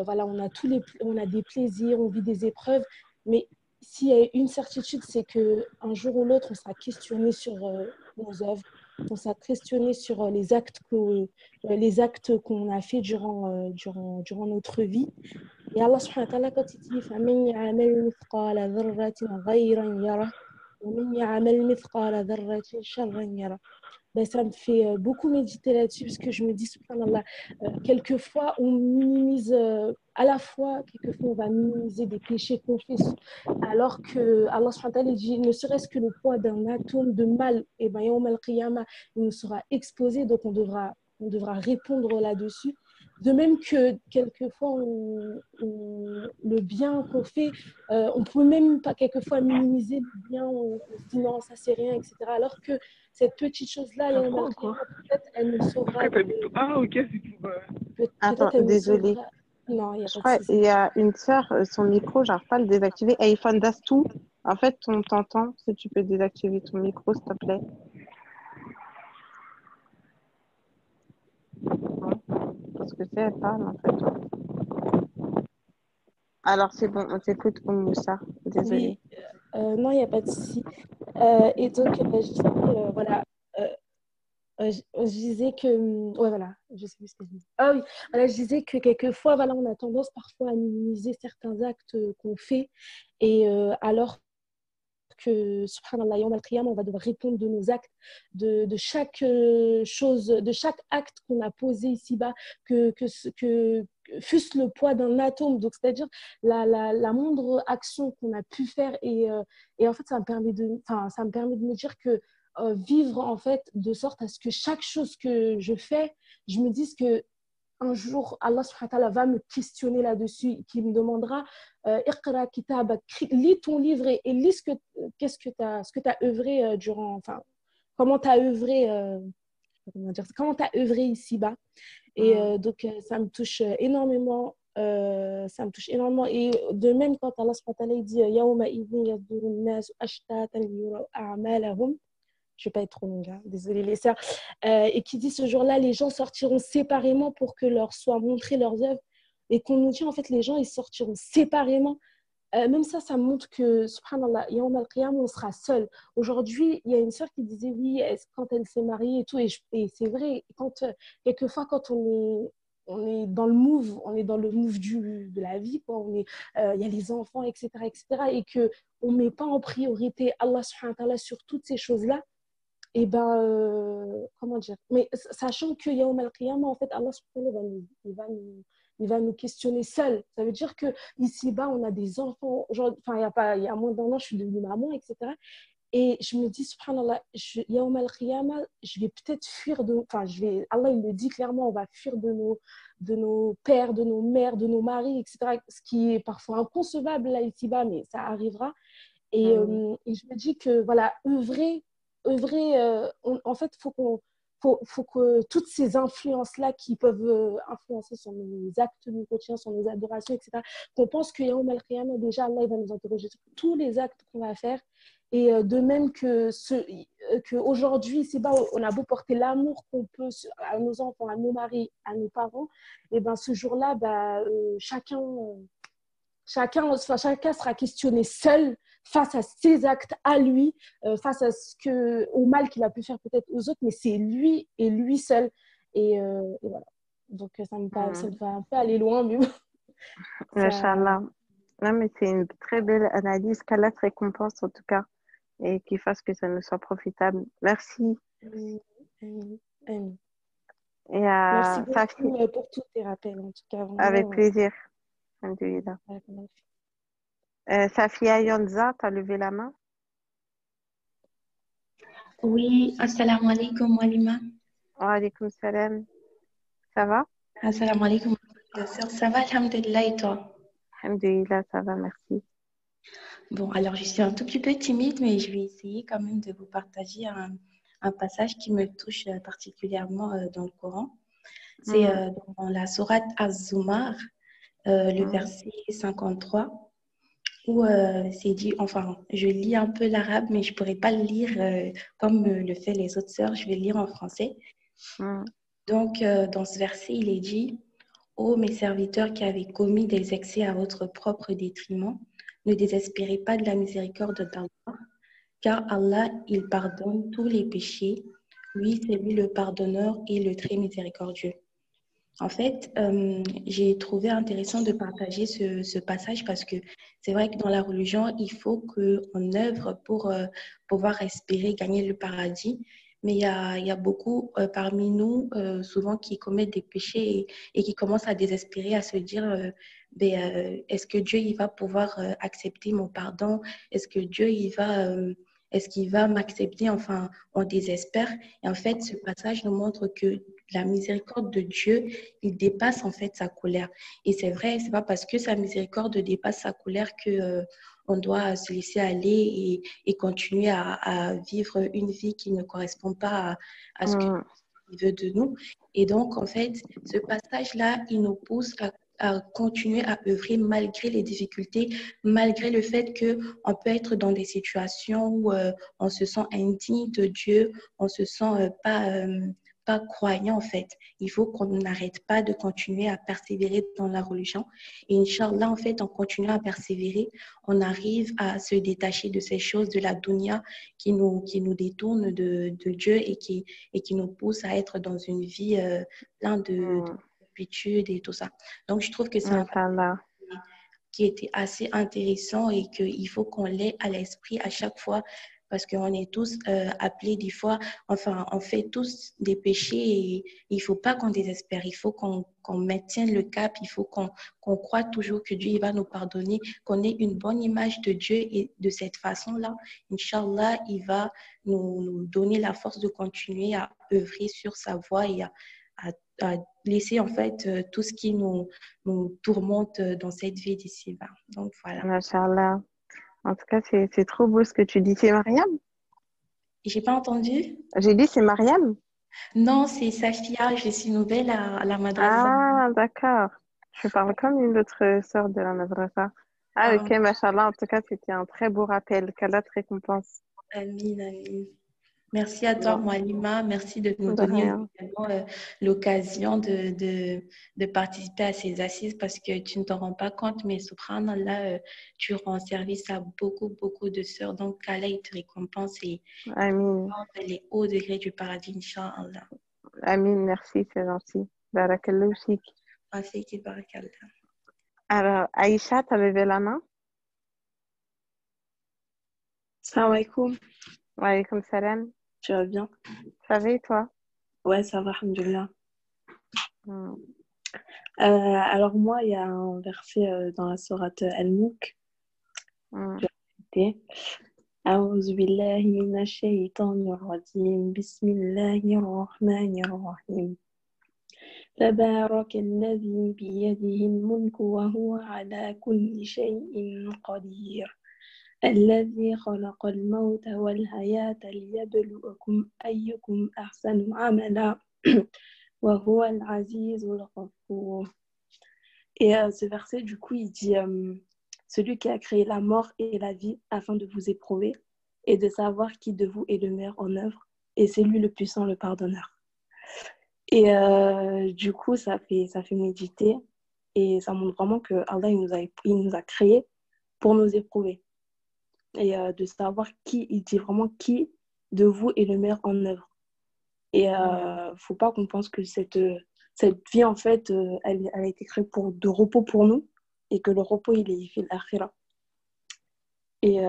voilà, on a des plaisirs, on vit des épreuves, mais s'il y a une certitude, c'est que un jour ou l'autre, on sera questionné sur nos œuvres, on sera questionné sur les actes qu'on a fait durant notre vie. Et Allah subhanahu wa ta'ala, quand il dit فَمَنْ يَعْمَلْ مِثْقَالَ ذَرَّةٍ خَيْرًا يَرَهُ وَمَنْ يَعْمَلْ مِثْقَالَ ذَرَّةٍ شَرًّا يَرَهُ, ça me fait beaucoup méditer là-dessus parce que je me dis, subhanallah, quelquefois on minimise, à la fois, quelquefois on va minimiser des péchés qu'on fait, alors que Allah subhanahu wa ta'ala dit, ne serait-ce que le poids d'un atome de mal, et ben yawm al-qiyamah, il nous sera exposé, donc on devra répondre là-dessus. De même que quelquefois, le bien qu'on fait, on peut même pas quelquefois minimiser le bien, on se dit non, ça c'est rien, etc. Alors que cette petite chose-là, peut-être elle nous sauvera. Ah, ok, c'est pour. Attends, Peut-être elle nous désolée. sauvera. Non, il n'y a Je pas de crois souci. qu'il y a une sœur, son micro, j'arrive pas à le désactiver. iPhone das tout. En fait, on t'entend. Si tu peux désactiver ton micro, s'il te plaît. Non, parce que c'est, elle parle, en fait. Alors, c'est bon, on t'écoute, Moussa. Désolée. Oui, non, il n'y a pas de souci. Et donc, je disais, voilà, je disais que, ouais, voilà, je sais plus ce que je disais. Ah oui, voilà, je disais que quelquefois, voilà, on a tendance parfois à minimiser certains actes qu'on fait, et alors que, subhanallah, yawm al-qiyamah, on va devoir répondre de nos actes, de chaque chose, de chaque acte qu'on a posé ici-bas, que fût-ce le poids d'un atome. Donc, c'est-à-dire la moindre action qu'on a pu faire. Et en fait, ça me permet de me dire que vivre, en fait, de sorte à ce que chaque chose que je fais, je me dise que un jour, Allah subhanahu wa ta'ala va me questionner là-dessus, qui me demandera Iqra kitabak, lis ton livre et lis ce que tu as œuvré durant, enfin, comment tu as œuvré, comment tu as œuvré ici-bas. Et donc, ça me touche énormément. Ça me touche énormément. Et de même, quand Allah subhanahu wa ta'ala dit Yawma idhin yaduru an-nas ashtatan liyuraw a'malahum, je ne vais pas être trop longue, hein, désolée les sœurs, et qui dit ce jour-là, les gens sortiront séparément pour que leur soient montrées leurs œuvres, et qu'on nous dit en fait les gens ils sortiront séparément. Même ça montre que, subhanallah, yawm al-qiyamah, on sera seul. Aujourd'hui, il y a une sœur qui disait oui, quand elle s'est mariée et tout, et c'est vrai, quelquefois quand on est dans le move, de la vie, quoi. Il y a les enfants, etc., et qu'on ne met pas en priorité Allah subhanahu wa ta'ala sur toutes ces choses-là. Et comment dire, mais sachant que Yawm al-Qiyamah, en fait, Allah subhanahu wa ta'ala, il va nous questionner seul. Ça veut dire que ici-bas, on a des enfants. Enfin, il y a moins d'un an, je suis devenue maman, etc. Et je me dis, subhanallah, Yawm al-Qiyamah, je vais peut-être fuir Allah, il le dit clairement, on va fuir de nos pères, de nos mères, de nos maris, etc. Ce qui est parfois inconcevable là, ici-bas, mais ça arrivera. Et je me dis que, voilà, œuvrer, en fait, faut que toutes ces influences-là qui peuvent influencer sur nos actes du quotidien, sur nos adorations, etc., qu'on pense que Yawm al-Qiyamah, déjà, Allah il va nous interroger sur tous les actes qu'on va faire. Et de même qu'aujourd'hui, c'est pas, on a beau porter l'amour qu'on peut à nos enfants, à nos maris, à nos parents, et ben ce jour-là, chacun sera questionné seul face à ses actes à lui, face au mal qu'il a pu faire peut-être aux autres, mais c'est lui et lui seul. Et voilà. Donc, ça me fait un peu aller loin, mais bon. Inch'Allah. Non, mais c'est une très belle analyse. qu'Allah te récompense en tout cas et qu'il fasse que ça nous soit profitable. Merci. Merci Safi, beaucoup pour tous tes rappels, en tout cas. Vraiment, avec plaisir. Alhamdulillah. Safia Yonza, tu as levé la main? Oui, assalamu alaikum, Walima. Wa alaikum salam. Ça va? Assalamu alaikum, la sœur. Ça va, alhamdulillah, et toi? Alhamdulillah, ça va, merci. Bon, alors je suis un tout petit peu timide, mais je vais essayer quand même de vous partager un passage qui me touche particulièrement dans le Coran. C'est dans la sourate Az-Zumar, le verset 53. Où c'est dit, enfin, je lis un peu l'arabe, mais je ne pourrais pas le lire comme le fait les autres sœurs, je vais le lire en français. Donc, dans ce verset, il est dit « Ô mes serviteurs qui avez commis des excès à votre propre détriment, ne désespérez pas de la miséricorde d'Allah, car Allah, il pardonne tous les péchés. Lui, c'est lui le pardonneur et le très miséricordieux. » En fait, j'ai trouvé intéressant de partager ce passage parce que c'est vrai que dans la religion, il faut qu'on œuvre pour pouvoir espérer gagner le paradis. Mais il y a beaucoup parmi nous, souvent, qui commettent des péchés et qui commencent à désespérer, à se dire est-ce que Dieu il va pouvoir accepter mon pardon? Est-ce que Dieu est-ce qu'il va m'accepter? Enfin, on désespère. Et en fait, ce passage nous montre que la miséricorde de Dieu, il dépasse en fait sa colère. Et c'est vrai, c'est pas parce que sa miséricorde dépasse sa colère que on doit se laisser aller et continuer à vivre une vie qui ne correspond pas à ce qu'il veut de nous. Et donc, en fait, ce passage-là, il nous pousse à continuer à œuvrer malgré les difficultés, malgré le fait qu'on peut être dans des situations où on se sent indigne de Dieu, on se sent pas croyant en fait. Il faut qu'on n'arrête pas de continuer à persévérer dans la religion. Et Inch'Allah, en fait, en continuant à persévérer, on arrive à se détacher de ces choses, de la dunya qui nous détourne de Dieu et qui nous pousse à être dans une vie pleine de et tout ça. Donc, je trouve que c'est un qui était assez intéressant et qu'il faut qu'on l'ait à l'esprit à chaque fois parce qu'on est tous appelés des fois, enfin, on fait tous des péchés et il ne faut pas qu'on désespère, il faut qu'on maintienne le cap, il faut qu'on croit toujours que Dieu il va nous pardonner, qu'on ait une bonne image de Dieu et de cette façon-là, Inch'Allah, il va nous donner la force de continuer à œuvrer sur sa voie et à laisser en fait tout ce qui nous tourmente dans cette vie d'ici-bas. Donc voilà. Machallah. En tout cas, c'est trop beau ce que tu dis. C'est Mariam? J'ai pas entendu? J'ai dit c'est Mariam? Non, c'est Safia, je suis nouvelle à la madrasa. Ah, d'accord. Je parle comme une autre sœur de la madrasa. Ah, ok, machallah. En tout cas, c'était un très beau rappel. Qu'Allah te récompense. Amin, amin. Merci à toi, Bon, Moualima. Merci de nous de donner rien. également l'occasion de participer à ces assises parce que tu ne t'en rends pas compte, mais subhanallah, tu rends service à beaucoup, beaucoup de sœurs. Donc, qu'Allah il te récompense et Amin. les hauts degrés du paradis, Inch'Allah. Amin, merci, c'est gentil. Barakallahu fik. Merci, barakallah. Alors, Aïcha, tu as levé la main? Salam alaikum. Wa alaykoum salam. Tu vas bien? Ça va et toi? Ouais, ça va, alhamdoulilah. Hmm. Alors moi, il y a un verset dans la sourate Al-Mulk. Hmm. Je vais répéter. أعوذ بالله من الشيطان الرجيم بسم الله الرحمن الرحيم تبارك الذي بيده الملك وهو على كل شيء قدير الذي خلق الموت والحياة ليبلوكم أيكم أحسن عملا وهو العزيز الغفور. Et ce verset, du coup, il dit celui qui a créé la mort et la vie afin de vous éprouver et de savoir qui de vous est le meilleur en œuvre, et c'est lui le puissant, le pardonneur. Et du coup, ça fait méditer et ça montre vraiment que Allah il nous a créés pour nous éprouver et de savoir il dit vraiment qui de vous est le meilleur en œuvre. Et faut pas qu'on pense que cette vie, en fait, elle a été créée de repos pour nous et que le repos, il est fait l'akhira. Et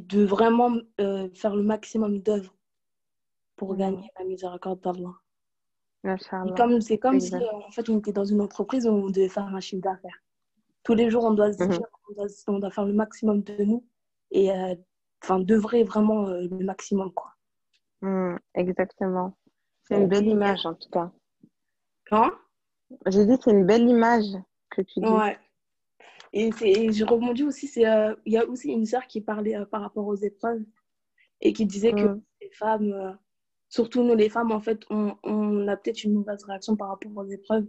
de vraiment faire le maximum d'œuvres pour gagner la miséricorde d'Allah. C'est comme si, en fait, on était dans une entreprise où on devait faire un chiffre d'affaires. Tous les jours, on doit se dire, on doit faire le maximum de nous et d'œuvrer vraiment le maximum, quoi. Exactement. C'est une belle image, en tout cas. Hein? J'ai dit, c'est une belle image que tu dis. Ouais. Et je rebondis aussi, il y a aussi une sœur qui parlait par rapport aux épreuves et qui disait que les femmes, surtout nous les femmes, en fait, on a peut-être une mauvaise réaction par rapport aux épreuves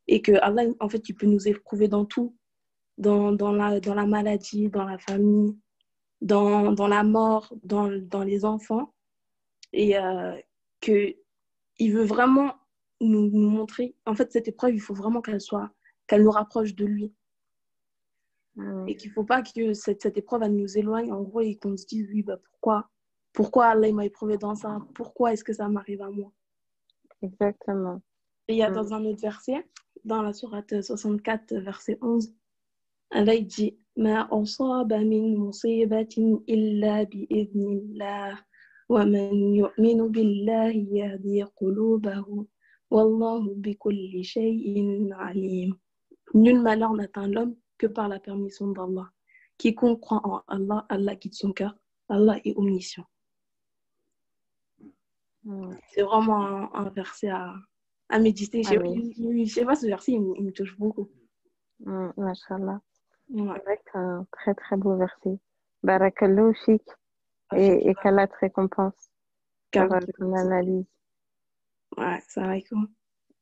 et que Allah, en fait, il peut nous éprouver dans tout, dans la maladie, dans la famille, dans la mort, dans les enfants, et qu'il veut vraiment nous montrer, en fait, cette épreuve, il faut vraiment qu'elle nous rapproche de lui. Et qu'il ne faut pas que cette épreuve elle nous éloigne, en gros, et qu'on se dise, oui, bah, pourquoi Allah m'a éprouvé dans ça? Pourquoi est-ce que ça m'arrive à moi? Exactement. Et il y a dans un autre verset, dans la sourate 64, verset 11, Allah il dit Ma asaba min musibatin illa bi idhnillah wa man yu'minu billahi yahdi qulubahu wallahu bi kulli shay'in alim. Nul malheur n'atteint l'homme que par la permission d'Allah. Quiconque croit en Allah, Allah guide son cœur. Allah est omniscient. C'est vraiment un verset à méditer. Je sais pas, ce verset, il me touche beaucoup. Mashallah. C'est vrai que c'est un très très beau verset. Barakallahu fik. Et qu'Allah te récompense pour ton analyse. Ouais, salam alaikum.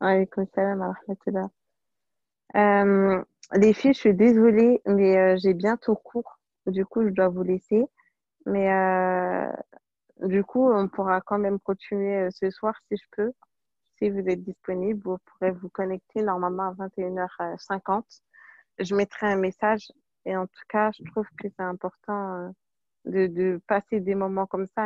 Wa alaykoum salam wa rahmatullah. Les filles, je suis désolée, mais j'ai bientôt cours. Du coup, je dois vous laisser. Mais du coup, on pourra quand même continuer ce soir si je peux. Si vous êtes disponible, vous pourrez vous connecter normalement à 21h50. Je mettrai un message. Et en tout cas, je trouve que c'est important de passer des moments comme ça.